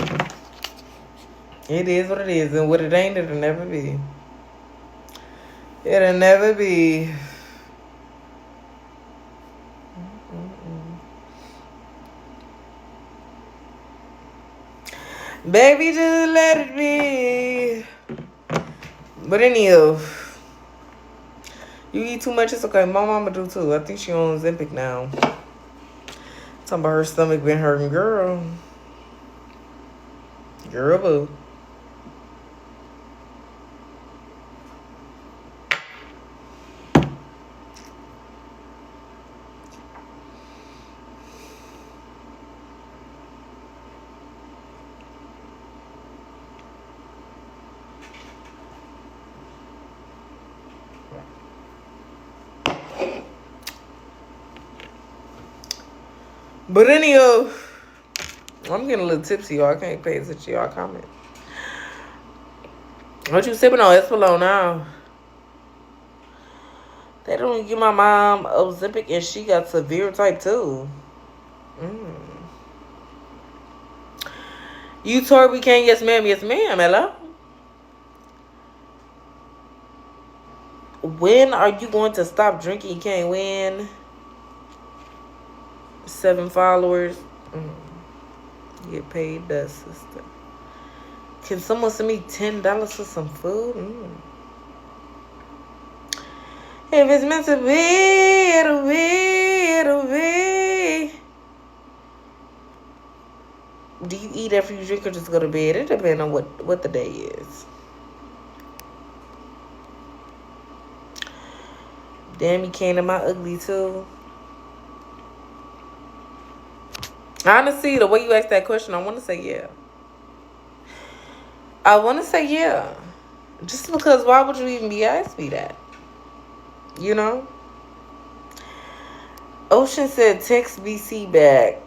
It is what it is. And what it ain't, it'll never be. It'll never be. Baby, just let it be. But anyhow, you eat too much, it's okay. My mama do too. I think she on Ozempic now. Talking about her stomach been hurting. Girl, boo. But anyhow, I'm getting a little tipsy, y'all. I can't pay attention to y'all comment. What you sipping on? Espolo now. They don't give my mom Ozempic and she got severe type 2. You Torby can? Yes, ma'am. Yes, ma'am. Hello? When are you going to stop drinking? You can't win. 7 followers. Get paid, that sister. Can someone send me $10 for some food? If it's meant to be, it'll be, it'll be. Do you eat after you drink or just go to bed? It depends on what the day is. Damn, EKane, am I ugly too? Honestly, the way you asked that question, I want to say yeah. I want to say yeah. Just because why would you even be asking me that? You know? Ocean said, text BC back.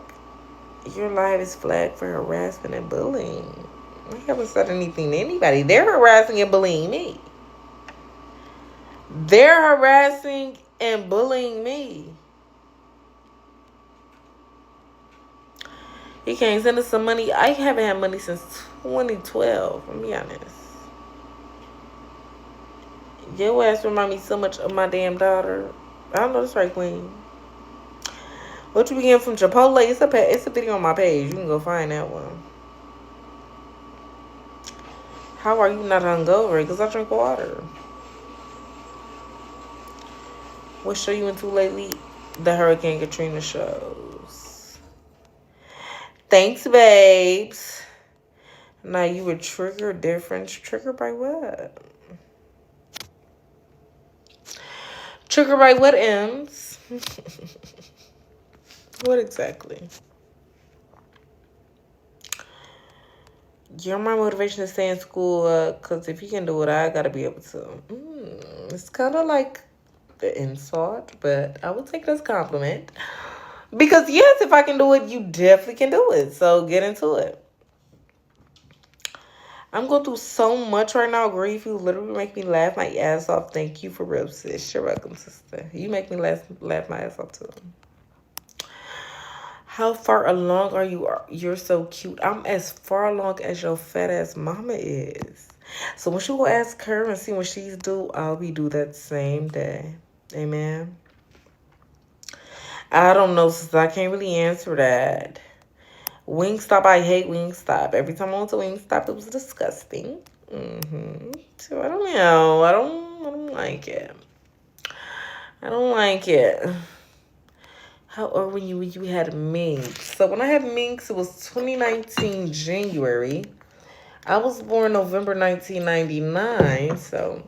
Your live is flagged for harassment and bullying. I haven't said anything to anybody. They're harassing and bullying me. They're harassing and bullying me. EKane, send us some money. I haven't had money since 2012. Let me be honest. Your ass remind me so much of my damn daughter. I don't know that's right, Queen. What you be getting from Chipotle? It's a video on my page. You can go find that one. How are you not hungover? Because I drink water. What show you into lately? The Hurricane Katrina shows. Thanks, babes. Now you were triggered different. Triggered by what? Triggered by what, M's? What exactly? You're my motivation to stay in school, because if you can do it, I gotta be able to. It's kind of like the insult, but I will take it as a compliment. Because, yes, if I can do it, you definitely can do it. So, get into it. I'm going through so much right now, grief. You literally make me laugh my ass off. Thank you for real, sis. You're welcome, sister. You make me laugh my ass off, too. How far along are you? You're so cute. I'm as far along as your fat ass mama is. So when she will ask her and see what she's do, I'll be do that same day. Amen. I don't know, sister. I can't really answer that. Wingstop, I hate Wingstop. Every time I went to Wingstop, it was disgusting. So I don't know. I don't like it. I don't like it. How old were you when you had Minx? So when I had Minx, it was 2019 January. I was born November 1999, so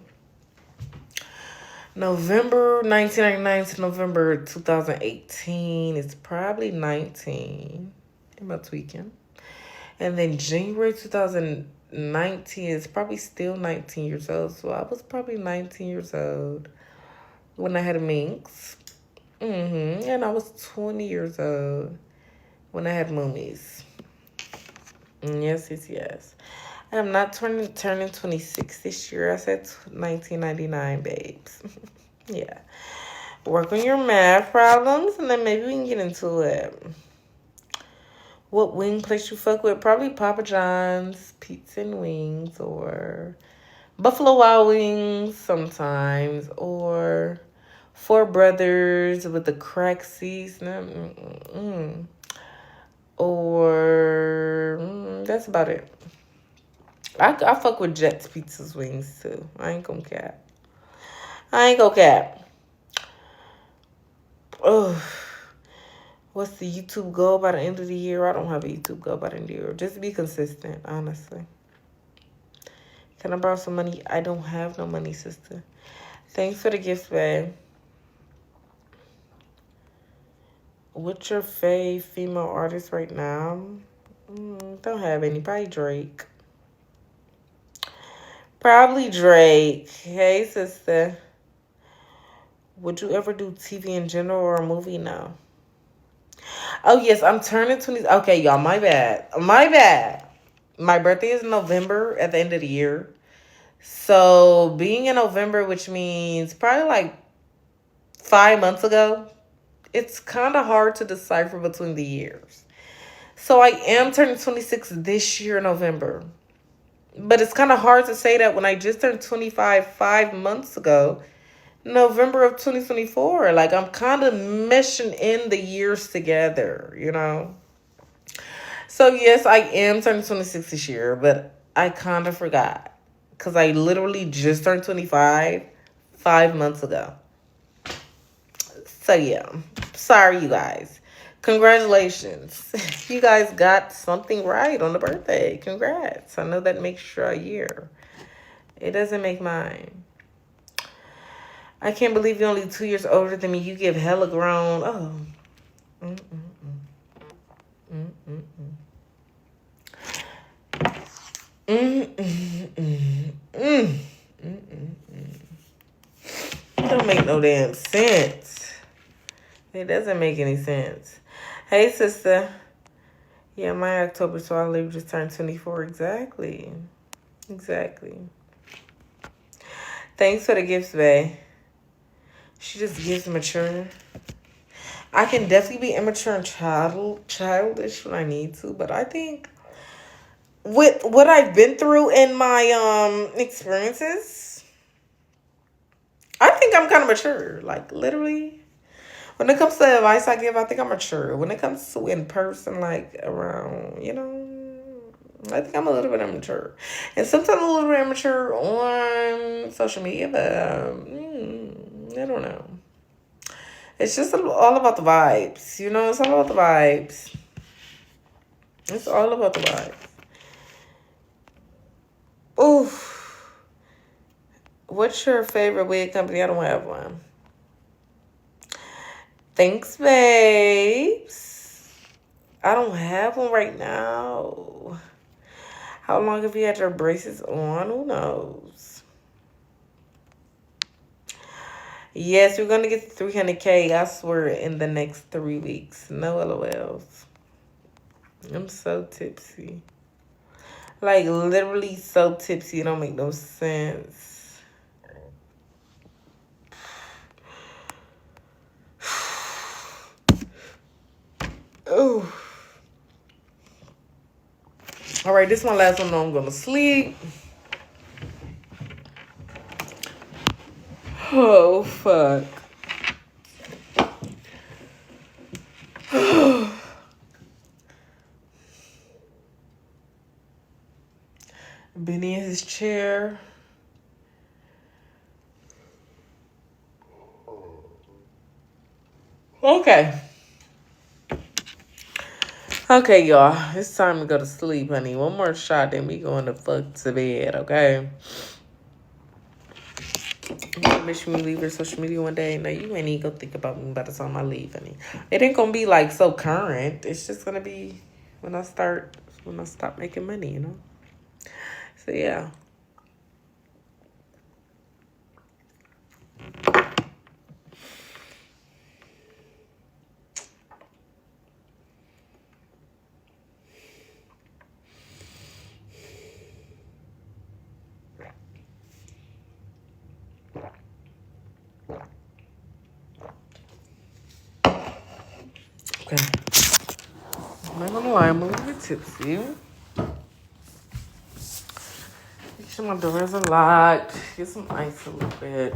November 1999 to November 2018 is probably 19. Am I tweaking? And then January 2019 is probably still 19 years old. So I was probably 19 years old when I had a Minx. And I was 20 years old when I had Moomies. Yes. I am not turning 26 this year. I said 1999, babes. Yeah. Work on your math problems, and then maybe we can get into it. What wing place you fuck with? Probably Papa John's, Pizza and Wings, or Buffalo Wild Wings sometimes, or Four Brothers with the crack season. Or that's about it. I fuck with Jets Pizza's Wings too. I ain't gonna cap. Oh, what's the YouTube goal by the end of the year? I don't have a YouTube goal by the end of the year. Just be consistent, honestly. Can I borrow some money? I don't have no money, sister. Thanks for the gift, babe. What's your fave female artist right now? Don't have any. Probably Drake. Hey, sister. Would you ever do TV in general or a movie now? Oh, yes. I'm turning 20. Okay, y'all. My bad. My birthday is in November at the end of the year. So, being in November, which means probably like 5 months ago, it's kind of hard to decipher between the years. So, I am turning 26 this year in November. But it's kind of hard to say that when I just turned 25 5 months ago, November of 2024. Like, I'm kind of meshing in the years together, you know? So, yes, I am turning 26 this year, but I kind of forgot. Because I literally just turned 25 5 months ago. So, yeah. Sorry, you guys. Congratulations. You guys got something right on the birthday. Congrats. I know that makes your year. It doesn't make mine. I can't believe you're only 2 years older than me. You give hella grown. Oh. It don't make no damn sense. It doesn't make any sense. Hey, sister. Yeah, my October, so I literally just turned 24. Exactly. Thanks for the gifts, babe. She just gives mature. I can definitely be immature and childish when I need to, but I think with what I've been through in my experiences, I think I'm kind of mature. Like literally, when it comes to advice I give, I think I'm mature. When it comes to in person, like around, I think I'm a little bit immature, and sometimes a little bit immature on social media. But I don't know. It's just all about the vibes, It's all about the vibes. It's all about the vibes. Oof. What's your favorite wig company? I don't have one. Thanks, babes. I don't have one right now. How long have you had your braces on? Who knows? Yes, we're going to get to 300K, I swear, in the next 3 weeks. No LOLs. I'm so tipsy. Like, literally so tipsy. It don't make no sense. Oh. All right, this is my last one. I'm going to sleep. Oh, fuck. Benny in his chair. Okay. Okay, y'all. It's time to go to sleep, honey. One more shot, then we going to fuck to bed, okay? Wish me leave your social media one day. No, you ain't even gonna think about me by the time I leave, honey. It ain't gonna be like so current. It's just gonna be when I stop making money, So yeah. Okay. I'm not gonna lie, I'm a little bit tipsy. Make sure my doors are locked. Get some ice a little bit.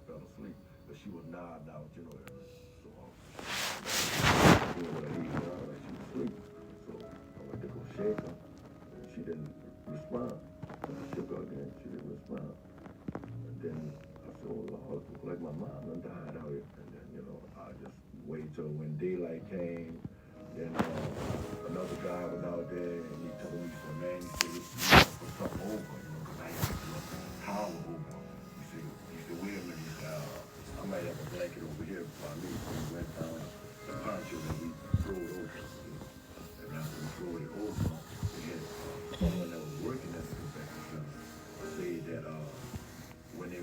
fell asleep. But she was nodding out, you know, so you know what I mean, like she was asleep. So I went to go shake her, and she didn't respond. And I shook her again, she didn't respond. And then I said, oh Lord, look like my mom done died out here. And then, you know, I just waited till when daylight came. Then another guy was out there and he told me, he said, man, he said, you put something over, you know, because I had to put a towel over. He said, wait a minute, he said, I might have a blanket over here by me. So we went down the poncho and we threw it over. And after we threw it over, they had someone that was working at the convention center said that when they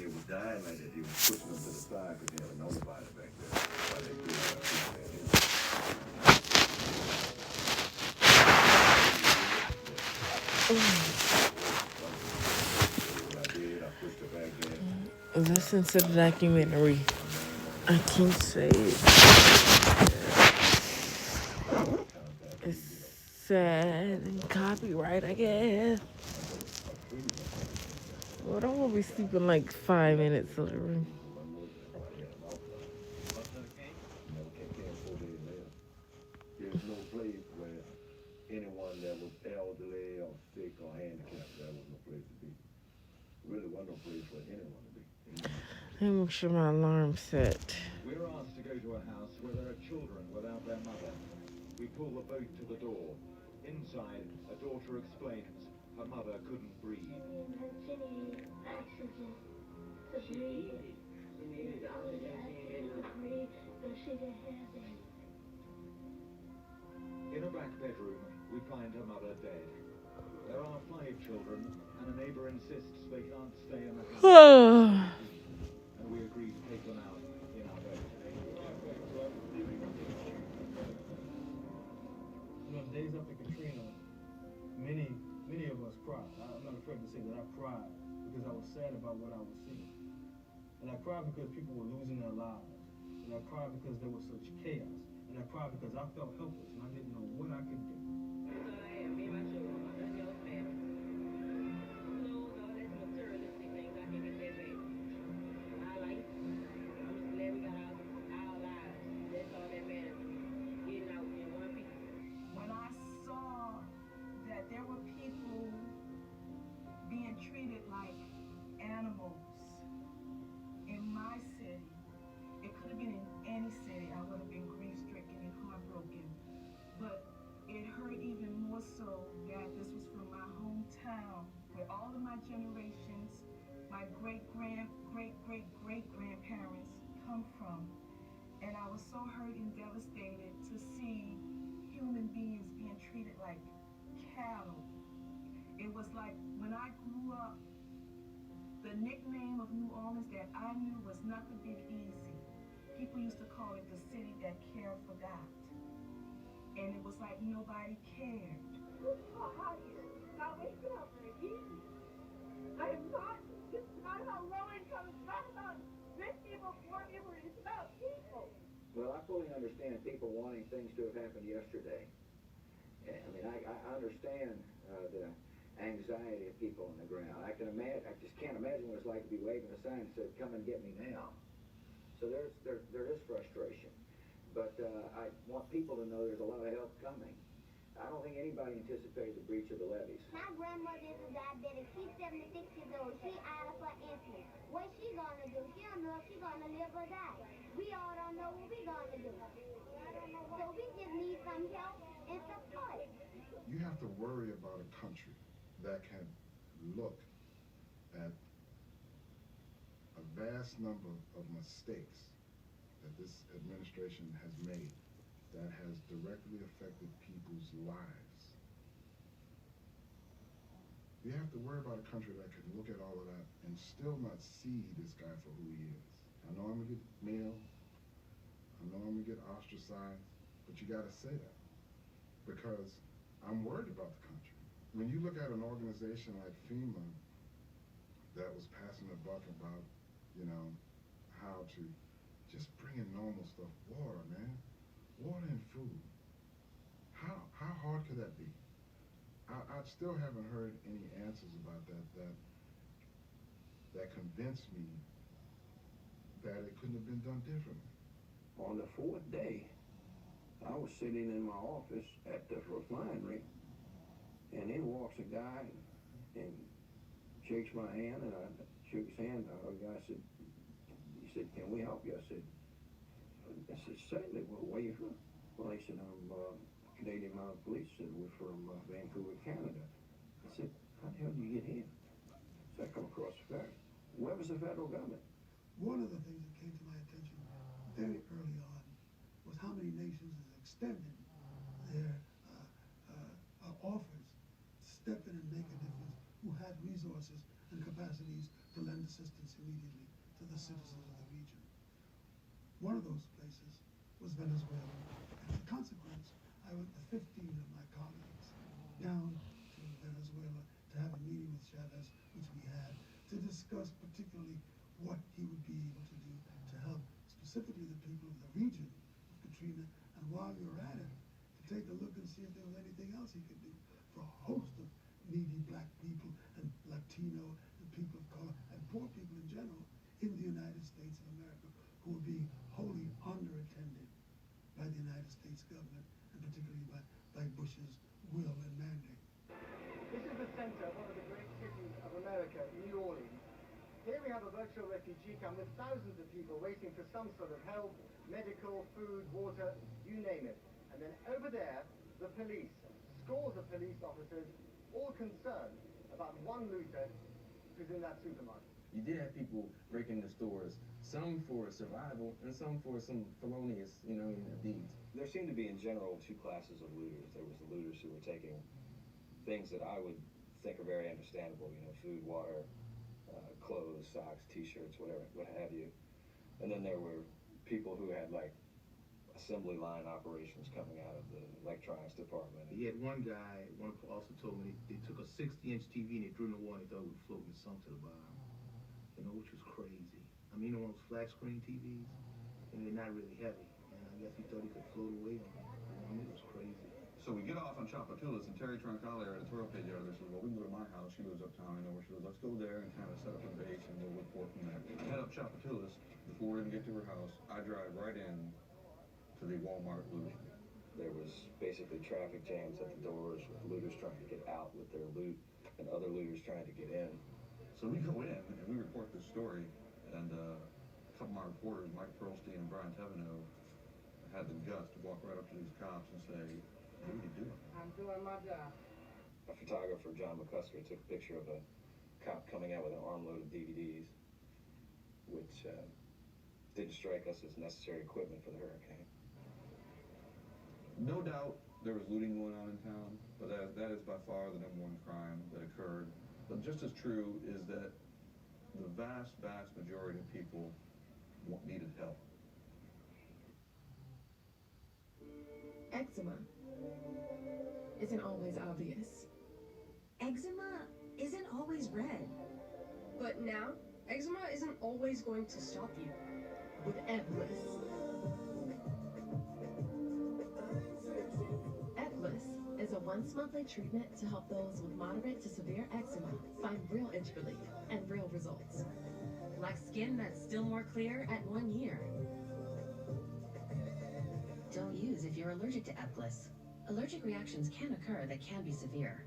was dying like that, they was pushing them to the side because they had another body back there. While they threw that in. Listen to the documentary. I can't say it. It's sad and copyright, I guess. Well, don't want to be sleeping like 5 minutes of the room. There's no place where anyone that was elderly or sick or handicapped, there was no place to be. Really wasn't no place for anyone to be. Let me make sure my alarm's set. We're asked to go to a house where there are children without their mother. We pull the boat to the door. Inside, a daughter explains her mother couldn't breathe. In a back bedroom, we find her mother dead. There are 5 children, and a neighbor insists they can't stay in the house. And we agree to take them out in our boat. You know, the days after Katrina, many of us cried. I'm not afraid to say that I cried because I was sad about what I was seeing. And I cried because people were losing their lives. And I cried because there was such chaos. And I cried because I felt helpless and I didn't know what I could do. When I saw that there were people being treated like animals in my city, it could have been in any city, I would have been grief-stricken and heartbroken. But it hurt even more so that this was from my hometown, where all of my generations, my great-great-great-great-grandparents come from. And I was so hurt and devastated to see human beings being treated like cattle. It was like when I grew up, the nickname of New Orleans that I knew was not the Big Easy. People used to call it the city that cared forgot. And it was like nobody cared. I am not, this is not how low income is not about rich people, poor people, it's about people. Well, I fully understand people wanting things to have happened yesterday. I mean, I understand the anxiety of people on the ground. I just can't imagine what it's like to be waving a sign that said, "Come and get me now." So there is frustration. But I want people to know there's a lot of help coming. I don't think anybody anticipated the breach of the levees. My grandmother is a diabetic. She's 76 years old. She out of her insulin. What she gonna do? She don't know if she's gonna live or die. We all don't know what we gonna do. So we just need some help and support. You have to worry about a country that can look at a vast number of mistakes that this administration has made that has directly affected people's lives. You have to worry about a country that can look at all of that and still not see this guy for who he is. I know I'm gonna get mail, I know I'm gonna get ostracized, but you gotta say that because I'm worried about the country. When you look at an organization like FEMA that was passing a buck about, you know, how to just bring in normal stuff, water, man, water and food. How hard could that be? I still haven't heard any answers about that convince me that it couldn't have been done differently. On the fourth day, I was sitting in my office at the refinery, and in walks a guy and shakes my hand, and I shook his hand. The guy said, he said, "Can we help you?" I said, "Certainly. Well, where you from?" Well, he said, "I'm Canadian Mounted Police, and we're from Vancouver, Canada." I said, "How the hell did you get here?" So I come across the ferry. Where was the federal government? One of the things that came to my attention very early on was how many nations have extended their offers to step in and make a difference, who had resources and capacities to lend assistance immediately to the citizens of the region. One of those places was Venezuela. And as a consequence, I went with 15 of my colleagues down to Venezuela to have a meeting with Chavez, which we had, to discuss particularly what he would be able to do to help specifically the people of the region of Katrina, and while we were at it, to take a look and see if there was anything else he could do for a host of needy black people and Latino and people of color and poor people in general in the United States of America who were being wholly underattended by the United States government, and particularly by Bush's will and mandate. This is the center of one of the great cities of America, New Orleans. Here we have a virtual refugee camp with thousands of people waiting for some sort of help, medical, food, water, you name it. And then over there, the police, scores of police officers, all concerned about one looter who's in that supermarket. You did have people breaking the stores, some for survival and some for some felonious, deeds. There seemed to be, in general, two classes of looters. There was the looters who were taking things that I would think are very understandable, food, water, clothes, socks, t-shirts, whatever, what have you. And then there were people who had, assembly line operations coming out of the electronics department. He had one guy, one also told me they took a 60-inch TV and they threw it in the water and they thought it would float and sunk to the bottom. Which was crazy. I mean, one of those flat screen TVs, and they're not really heavy. And I guess he thought he could float away on it. It was crazy. So we get off on Chapatulas, and Terry Troncalli, our editorial page editor, says, "Well, we can go to my house. She lives uptown. I know where she lives. Let's go there and kind of set up a base, and we'll report from there." Head up Chapatulas. Before we even get to her house, I drive right in to the Walmart looting. There was basically traffic jams at the doors with looters trying to get out with their loot and other looters trying to get in. So we go in and we report this story, and a couple of my reporters, Mike Pearlstein and Brian Teveno, had the guts to walk right up to these cops and say, "What are you doing?" I'm doing my job. A photographer, John McCusker, took a picture of a cop coming out with an armload of DVDs, which didn't strike us as necessary equipment for the hurricane. No doubt there was looting going on in town, but that is by far the number one crime that occurred. But just as true is that the vast, vast majority of people needed help. Eczema isn't always obvious. Eczema isn't always red. But now, eczema isn't always going to stop you with Eblis. Eblis is a once-monthly treatment to help those with moderate to severe eczema find real itch relief and real results. Like skin that's still more clear at 1 year. Don't use if you're allergic to Eblis. Allergic reactions can occur that can be severe.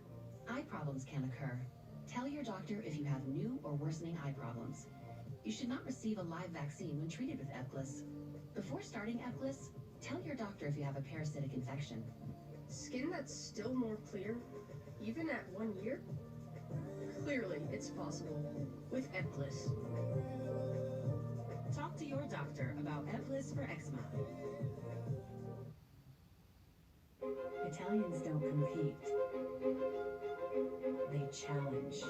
Eye problems can occur. Tell your doctor if you have new or worsening eye problems. You should not receive a live vaccine when treated with Eblis. Before starting Eblis, tell your doctor if you have a parasitic infection. Skin that's still more clear, even at 1 year? Clearly, it's possible with Eblis. Talk to your doctor about Eblis for eczema. Italians don't compete. They challenge.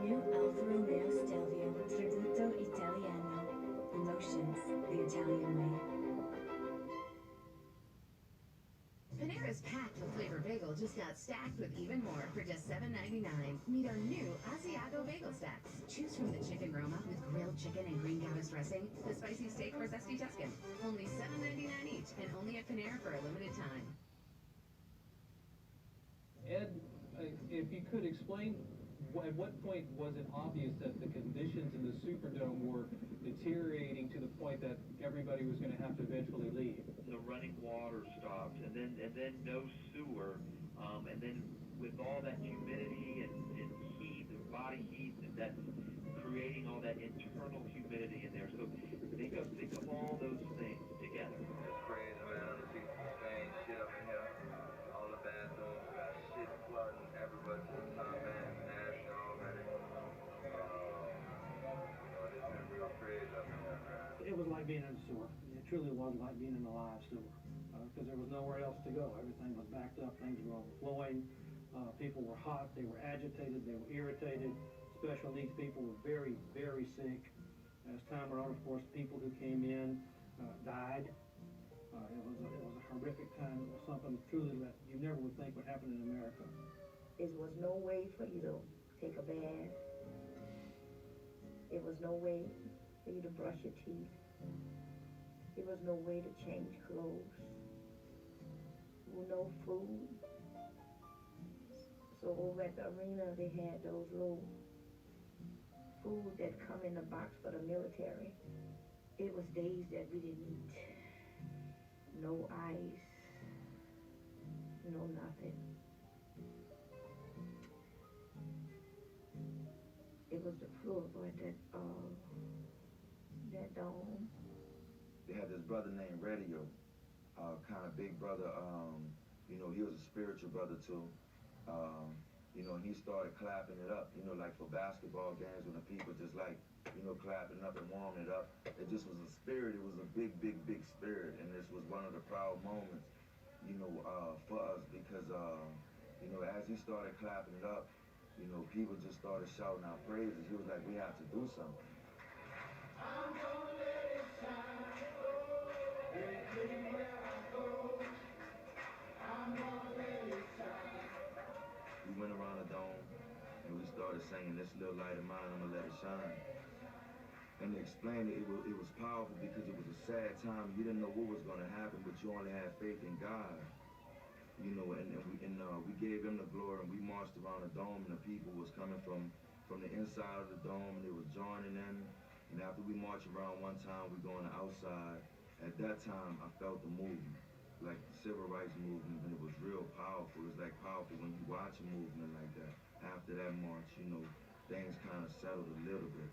New Alfa Romeo Stelvio, Tributo Italiano. Emotions, the Italian way. Panera's packed with flavor bagel just got stacked with even more for just $7.99. Meet our new Asiago bagel stacks. Choose from the chicken Roma with grilled chicken and green goddess dressing, the spicy steak or zesty Tuscan. Only $7.99 each, and only at Panera for a limited time. Ed, if you could explain At what point was it obvious that the conditions in the Superdome were deteriorating to the point that everybody was going to have to eventually leave? The running water stopped, and then no sewer, and then with all that humidity and heat, the body heat, and that's creating all that internal humidity in there. So think of all those things together. It's crazy, man. I see some strange shit up in here. All the bathrooms got shit flooding everywhere to the top, man. Nasty already. It's been real crazy up in here, man. It was like being in a sewer. It truly was like being in a live sewer, because there was nowhere else to go. Everything was backed up. Things were overflowing. People were hot. They were agitated. They were irritated. Special needs people were very, very sick. As time went on, of course, people who came in died. It was a horrific time. It was something truly that you never would think would happen in America. There was no way for you to take a bath. There was no way for you to brush your teeth. There was no way to change clothes. No food. So over at the arena, they had those little food that come in a box for the military. It was days that we didn't eat. No ice. No nothing. It was the floor at that dome. They had this brother named Radio, kind of big brother. You know, he was a spiritual brother too. You know, and he started clapping it up, you know, like for basketball games when the people just like, you know, clapping up and warming it up. It just was a spirit. It was a big, big, big spirit. And this was one of the proud moments, you know, for us because, you know, as he started clapping it up, you know, people just started shouting out praises. He was like, we have to do something. I'm gonna let it shine, oh, everywhere I go. I'm gonna let it shine. We went around the dome and we started singing, this little light of mine, I'm gonna let it shine. And to explain it, it was powerful because it was a sad time. You didn't know what was gonna happen, but you only had faith in God. You know, and we gave him the glory, and we marched around the dome, and the people was coming from the inside of the dome, and they was joining in. And after we marched around one time, we going outside. At that time, I felt the movement, like the civil rights movement, and it was real powerful. It's like powerful when you watch a movement like that. After that march, you know, things kind of settled a little bit.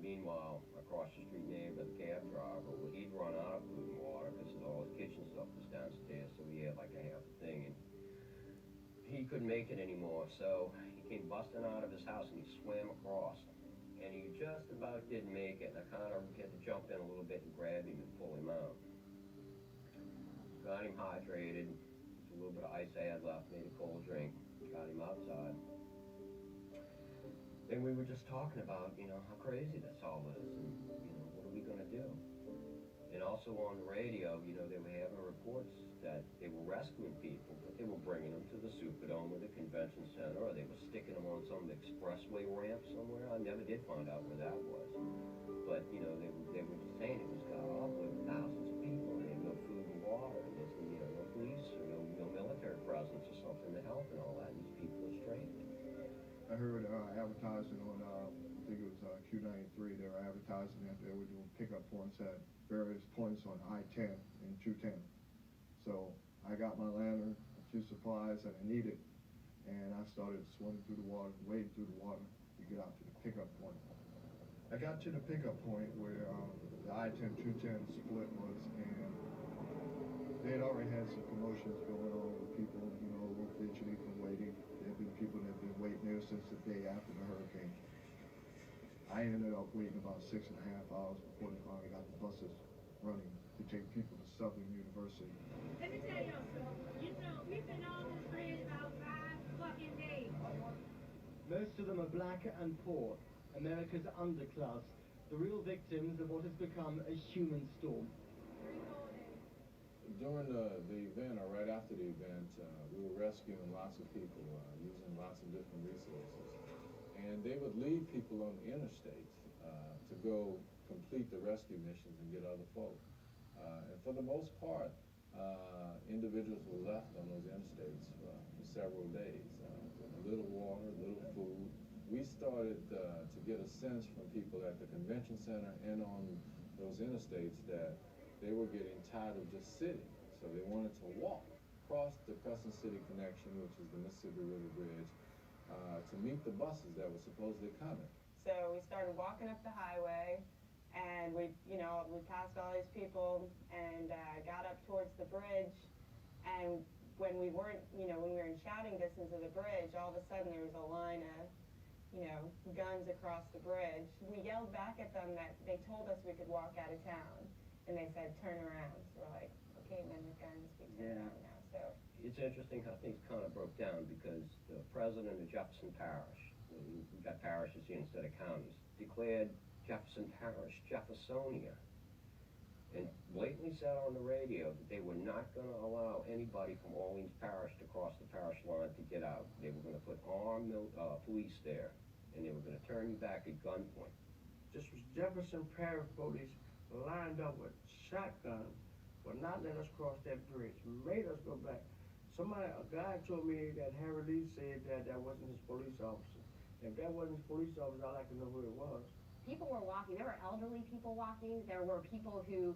Meanwhile, across the street neighbor, the cab driver, well, he'd run out of food and water because all his kitchen stuff was downstairs, so he had like a half a thing, and he couldn't make it anymore, so he came busting out of his house and he swam across, and he just about didn't make it, and I kind of had to jump in a little bit and grab him and pull him out. Got him hydrated, just a little bit of ice I had left, made a cold drink, got him outside. And we were just talking about, you know, how crazy this all is, and, you know, what are we going to do? And also on the radio, you know, they were having reports that they were rescuing people, but they were bringing them to the Superdome or the convention center, or they were sticking them on some expressway ramp somewhere. I never did find out where that was. But, you know, they were just saying it was got off with thousands of people, and they had no food and water, and there's, you know, no police or no military presence or something to help and all that, and these people are stranded. I heard advertising on, I think it was Q93, they were advertising that they were doing pickup points at various points on I-10 and 210. So I got my lantern, a few supplies that I needed, and I started swimming through the water, wading through the water to get out to the pickup point. I got to the pickup point where the I-10, 210 split was, and they had already had some commotions going on with people, you know, a little fidgety from waiting. There have been people that have been waiting there since the day after the hurricane. I ended up waiting about 6.5 hours before they finally got the buses running to take people to Southern University. Let me tell y'all something. You know, we've been on this bridge about 5 fucking days. Most of them are black and poor, America's underclass, the real victims of what has become a human storm. During the event, or right after the event, we were rescuing lots of people using lots of different resources. and they would leave people on the interstates to go complete the rescue missions and get other folk. And for the most part, individuals were left on those interstates for several days. A little water, a little food. We started to get a sense from people at the convention center and on those interstates that they were getting tired of just sitting. So they wanted to walk across the Crescent City Connection, which is the Mississippi River Bridge, to meet the buses that were supposedly coming. So we started walking up the highway, and we passed all these people and got up towards the bridge. And when we weren't, when we were in shouting distance of the bridge, all of a sudden there was a line of, guns across the bridge. We yelled back at them that they told us we could walk out of town, and they said, turn around. So we're like, okay, men with guns, we turn around now. So It's interesting how things kind of broke down because the president of Jefferson Parish, we got parishes here instead of counties, declared Jefferson Parish Jeffersonia, and blatantly said on the radio that they were not going to allow anybody from Orleans Parish to cross the parish line to get out. They were going to put armed police there, and they were going to turn you back at gunpoint. This was Jefferson Parish police lined up with shotguns, but not let us cross that bridge, made us go back. A guy told me that Harry Lee said that that wasn't his police officer. If that wasn't his police officer, I'd like to know who it was. People were walking. There were elderly people walking. There were people who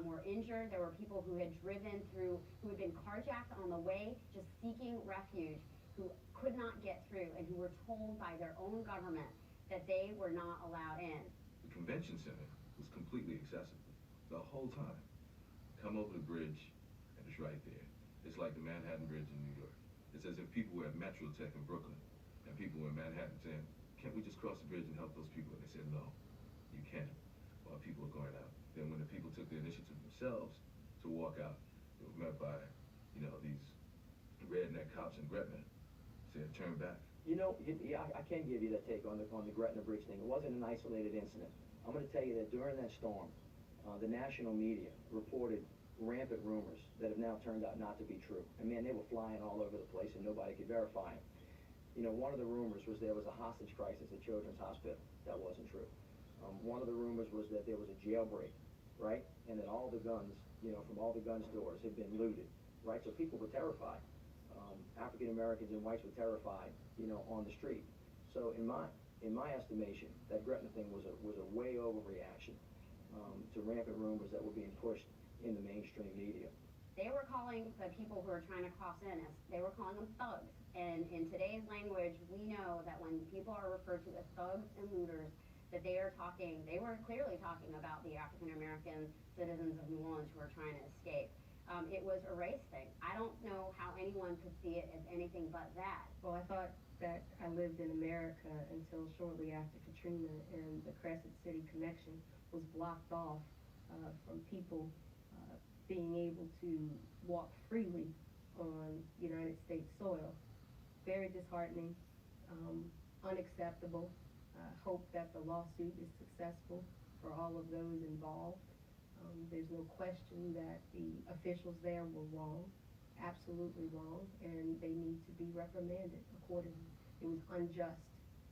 were injured. There were people who had driven through, who had been carjacked on the way, just seeking refuge, who could not get through, and who were told by their own government that they were not allowed in. The convention center was completely accessible the whole time. Come over the bridge, and it's right there. It's like the Manhattan Bridge in New York. It's as if people were at Metro Tech in Brooklyn, and people were in Manhattan saying, can't we just cross the bridge and help those people? And they said, no, you can't, while people are going out. Then when the people took the initiative themselves to walk out, they were met by, these redneck cops in Gretna saying, turn back. I can give you that take on the Gretna Bridge thing. It wasn't an isolated incident. I'm going to tell you that during that storm, the national media reported rampant rumors that have now turned out not to be true. And man, they were flying all over the place and nobody could verify them. One of the rumors was there was a hostage crisis at Children's Hospital. That wasn't true. One of the rumors was that there was a jailbreak, right? And that all the guns, from all the gun stores had been looted, right? So people were terrified. African Americans and whites were terrified, on the street. So in my estimation, that Gretna thing was a way overreaction to rampant rumors that were being pushed in the mainstream media. They were calling the people who were trying to cross in, they were calling them thugs. And in today's language, we know that when people are referred to as thugs and looters, that they were clearly talking about the African American citizens of New Orleans who are trying to escape. It was a race thing. I don't know how anyone could see it as anything but that. Well, I thought that I lived in America until shortly after Katrina, and the Crescent City Connection was blocked off from people being able to walk freely on United States soil. Very disheartening, unacceptable. Hope that the lawsuit is successful for all of those involved. There's no question that the officials there were wrong, absolutely wrong, and they need to be reprimanded accordingly. It was unjust,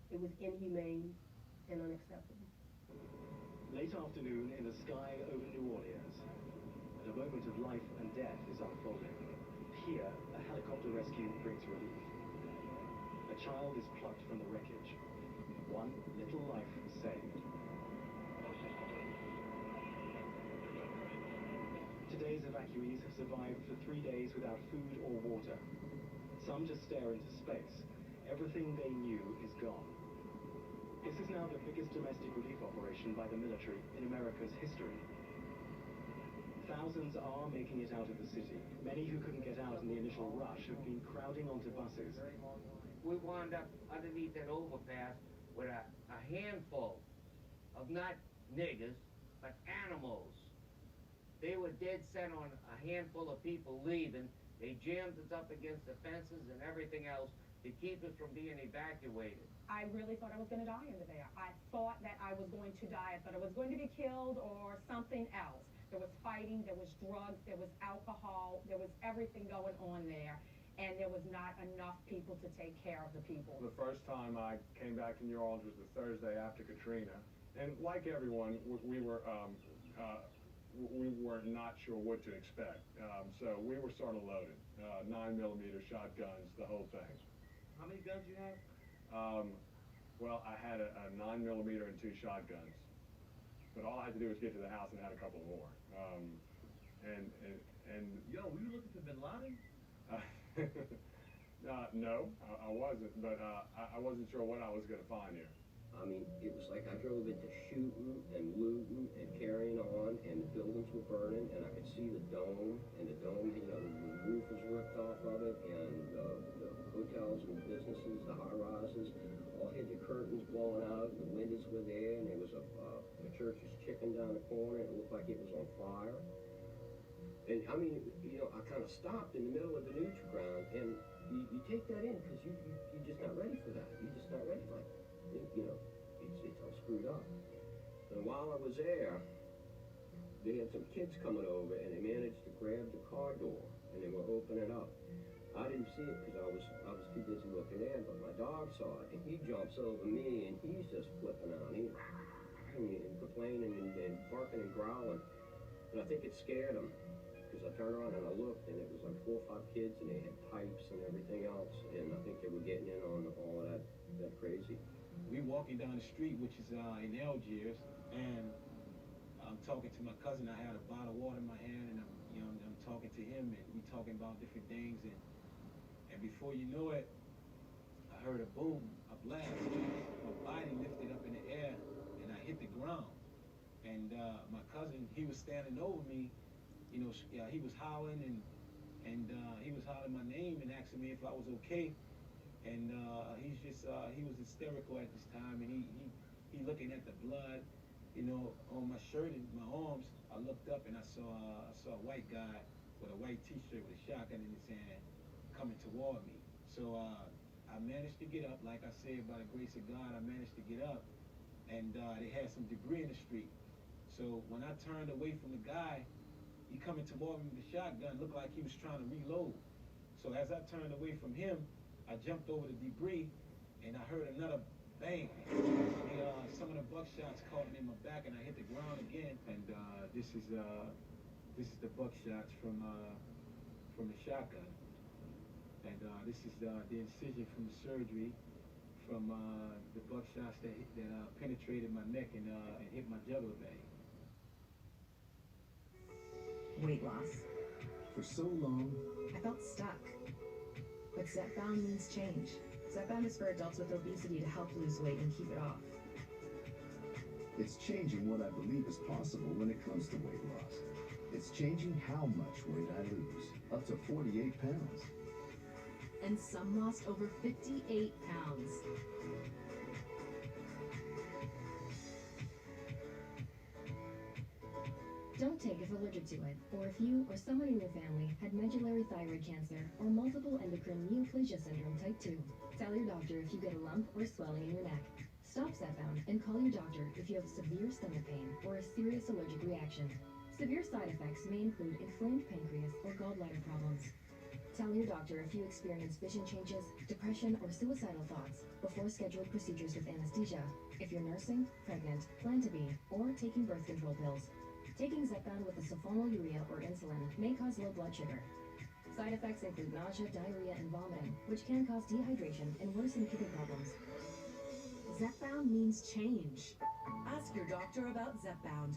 it was inhumane, and unacceptable. Late afternoon in the sky over New Orleans, and a moment of life and death is unfolding. Here, a helicopter rescue brings relief. A child is plucked from the wreckage. One little life saved. Today's evacuees have survived for 3 days without food or water. Some just stare into space. Everything they knew is gone. This is now the biggest domestic relief operation by the military in America's history. Thousands are making it out of the city. Many who couldn't get out in the initial rush have been crowding onto buses. We wound up underneath that overpass with a handful of not niggers, but animals. They were dead set on a handful of people leaving. They jammed us up against the fences and everything else to keep us from being evacuated. I really thought I was going to die under there. I thought that I was going to die. I thought I was going to be killed or something else. There was fighting, there was drugs, there was alcohol, there was everything going on there. and there was not enough people to take care of the people. The first time I came back to New Orleans was the Thursday after Katrina, and like everyone, we were not sure what to expect. So we were sort of loaded, 9mm shotguns, the whole thing. How many guns you have? Well, I had a 9mm and 2 shotguns, but all I had to do was get to the house and had a couple more. Yo, were you looking for Bin Laden? No, I wasn't, but I wasn't sure what I was going to find here. I mean, it was like I drove into shooting and looting and carrying on, and the buildings were burning, and I could see the dome, and the dome, you know, the roof was ripped off of it, and the hotels and businesses, the high-rises, all had the curtains blowing out, and the windows were there, and there was a church's chicken down the corner, and it looked like it was on fire. And I mean, you know, I kind of stopped in the middle of the neutral ground, and you take that in because you're just not ready for that. You're just not ready, like, you know, it's all screwed up. And while I was there, they had some kids coming over, and they managed to grab the car door, and they were opening it up. I didn't see it because I was too busy looking in, but my dog saw it, and he jumps over me, and he's just flipping out. He's and complaining and barking and growling, and I think it scared him. Because I turned around and I looked, and it was like 4 or 5 kids, and they had pipes and everything else, and I think they were getting in on all of that crazy. We walking down the street, which is in Algiers, and I'm talking to my cousin. I had a bottle of water in my hand, and I'm talking to him, and we talking about different things, and before you know it, I heard a boom, a blast, my body lifted up in the air, and I hit the ground, and my cousin, he was standing over me. You know, he was howling and he was hollering my name and asking me if I was okay. And he was hysterical at this time, and he looking at the blood, you know, on my shirt and my arms. I looked up and I saw a white guy with a white T-shirt with a shotgun in his hand coming toward me. So I managed to get up. Like I said, by the grace of God, I managed to get up, and they had some debris in the street. So when I turned away from the guy, he coming toward me with the shotgun, looked like he was trying to reload. So as I turned away from him, I jumped over the debris, and I heard another bang. Some of the buckshots caught me in my back, and I hit the ground again. And this is the buckshots from the shotgun. And this is the incision from the surgery from the buckshots that penetrated my neck and hit my jugular vein. Weight loss. For so long, I felt stuck. But Zepbound means change. Zepbound is for adults with obesity to help lose weight and keep it off. it's changing what I believe is possible when it comes to weight loss. It's changing how much weight I lose, up to 48 pounds. And some lost over 58 pounds. Don't take if allergic to it, or if you or someone in your family had medullary thyroid cancer or multiple endocrine neoplasia syndrome type 2. Tell your doctor if you get a lump or swelling in your neck. Stop Zepbound and call your doctor if you have severe stomach pain or a serious allergic reaction. Severe side effects may include inflamed pancreas or gallbladder problems. Tell your doctor if you experience vision changes, depression, or suicidal thoughts before scheduled procedures with anesthesia. If you're nursing, pregnant, plan to be, or taking birth control pills. Taking Zepbound with a sulfonylurea or insulin may cause low blood sugar. Side effects include nausea, diarrhea, and vomiting, which can cause dehydration and worsen kidney problems. Zepbound means change. Ask your doctor about Zepbound.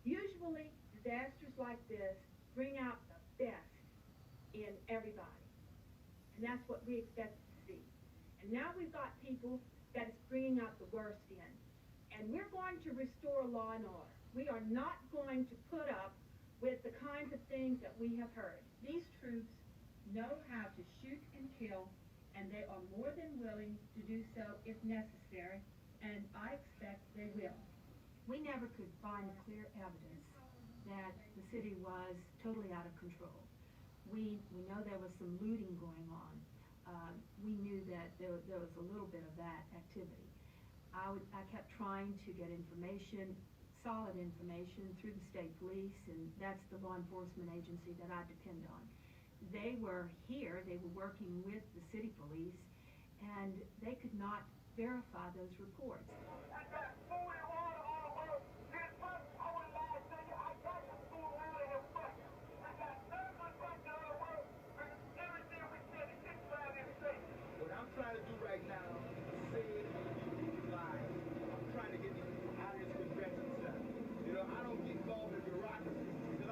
Usually, disasters like this bring out the best in everybody. And that's what we expected to see. And now we've got people that is bringing out the worst in. And we're going to restore law and order. We are not going to put up with the kinds of things that we have heard. These troops know how to shoot and kill, and they are more than willing to do so if necessary, and I expect they will. We never could find clear evidence that the city was totally out of control. We know there was some looting going on. We knew that there was a little bit of that activity. I kept trying to get information, solid information, through the state police, and that's the law enforcement agency that I depend on. They were here, they were working with the city police, and they could not verify those reports.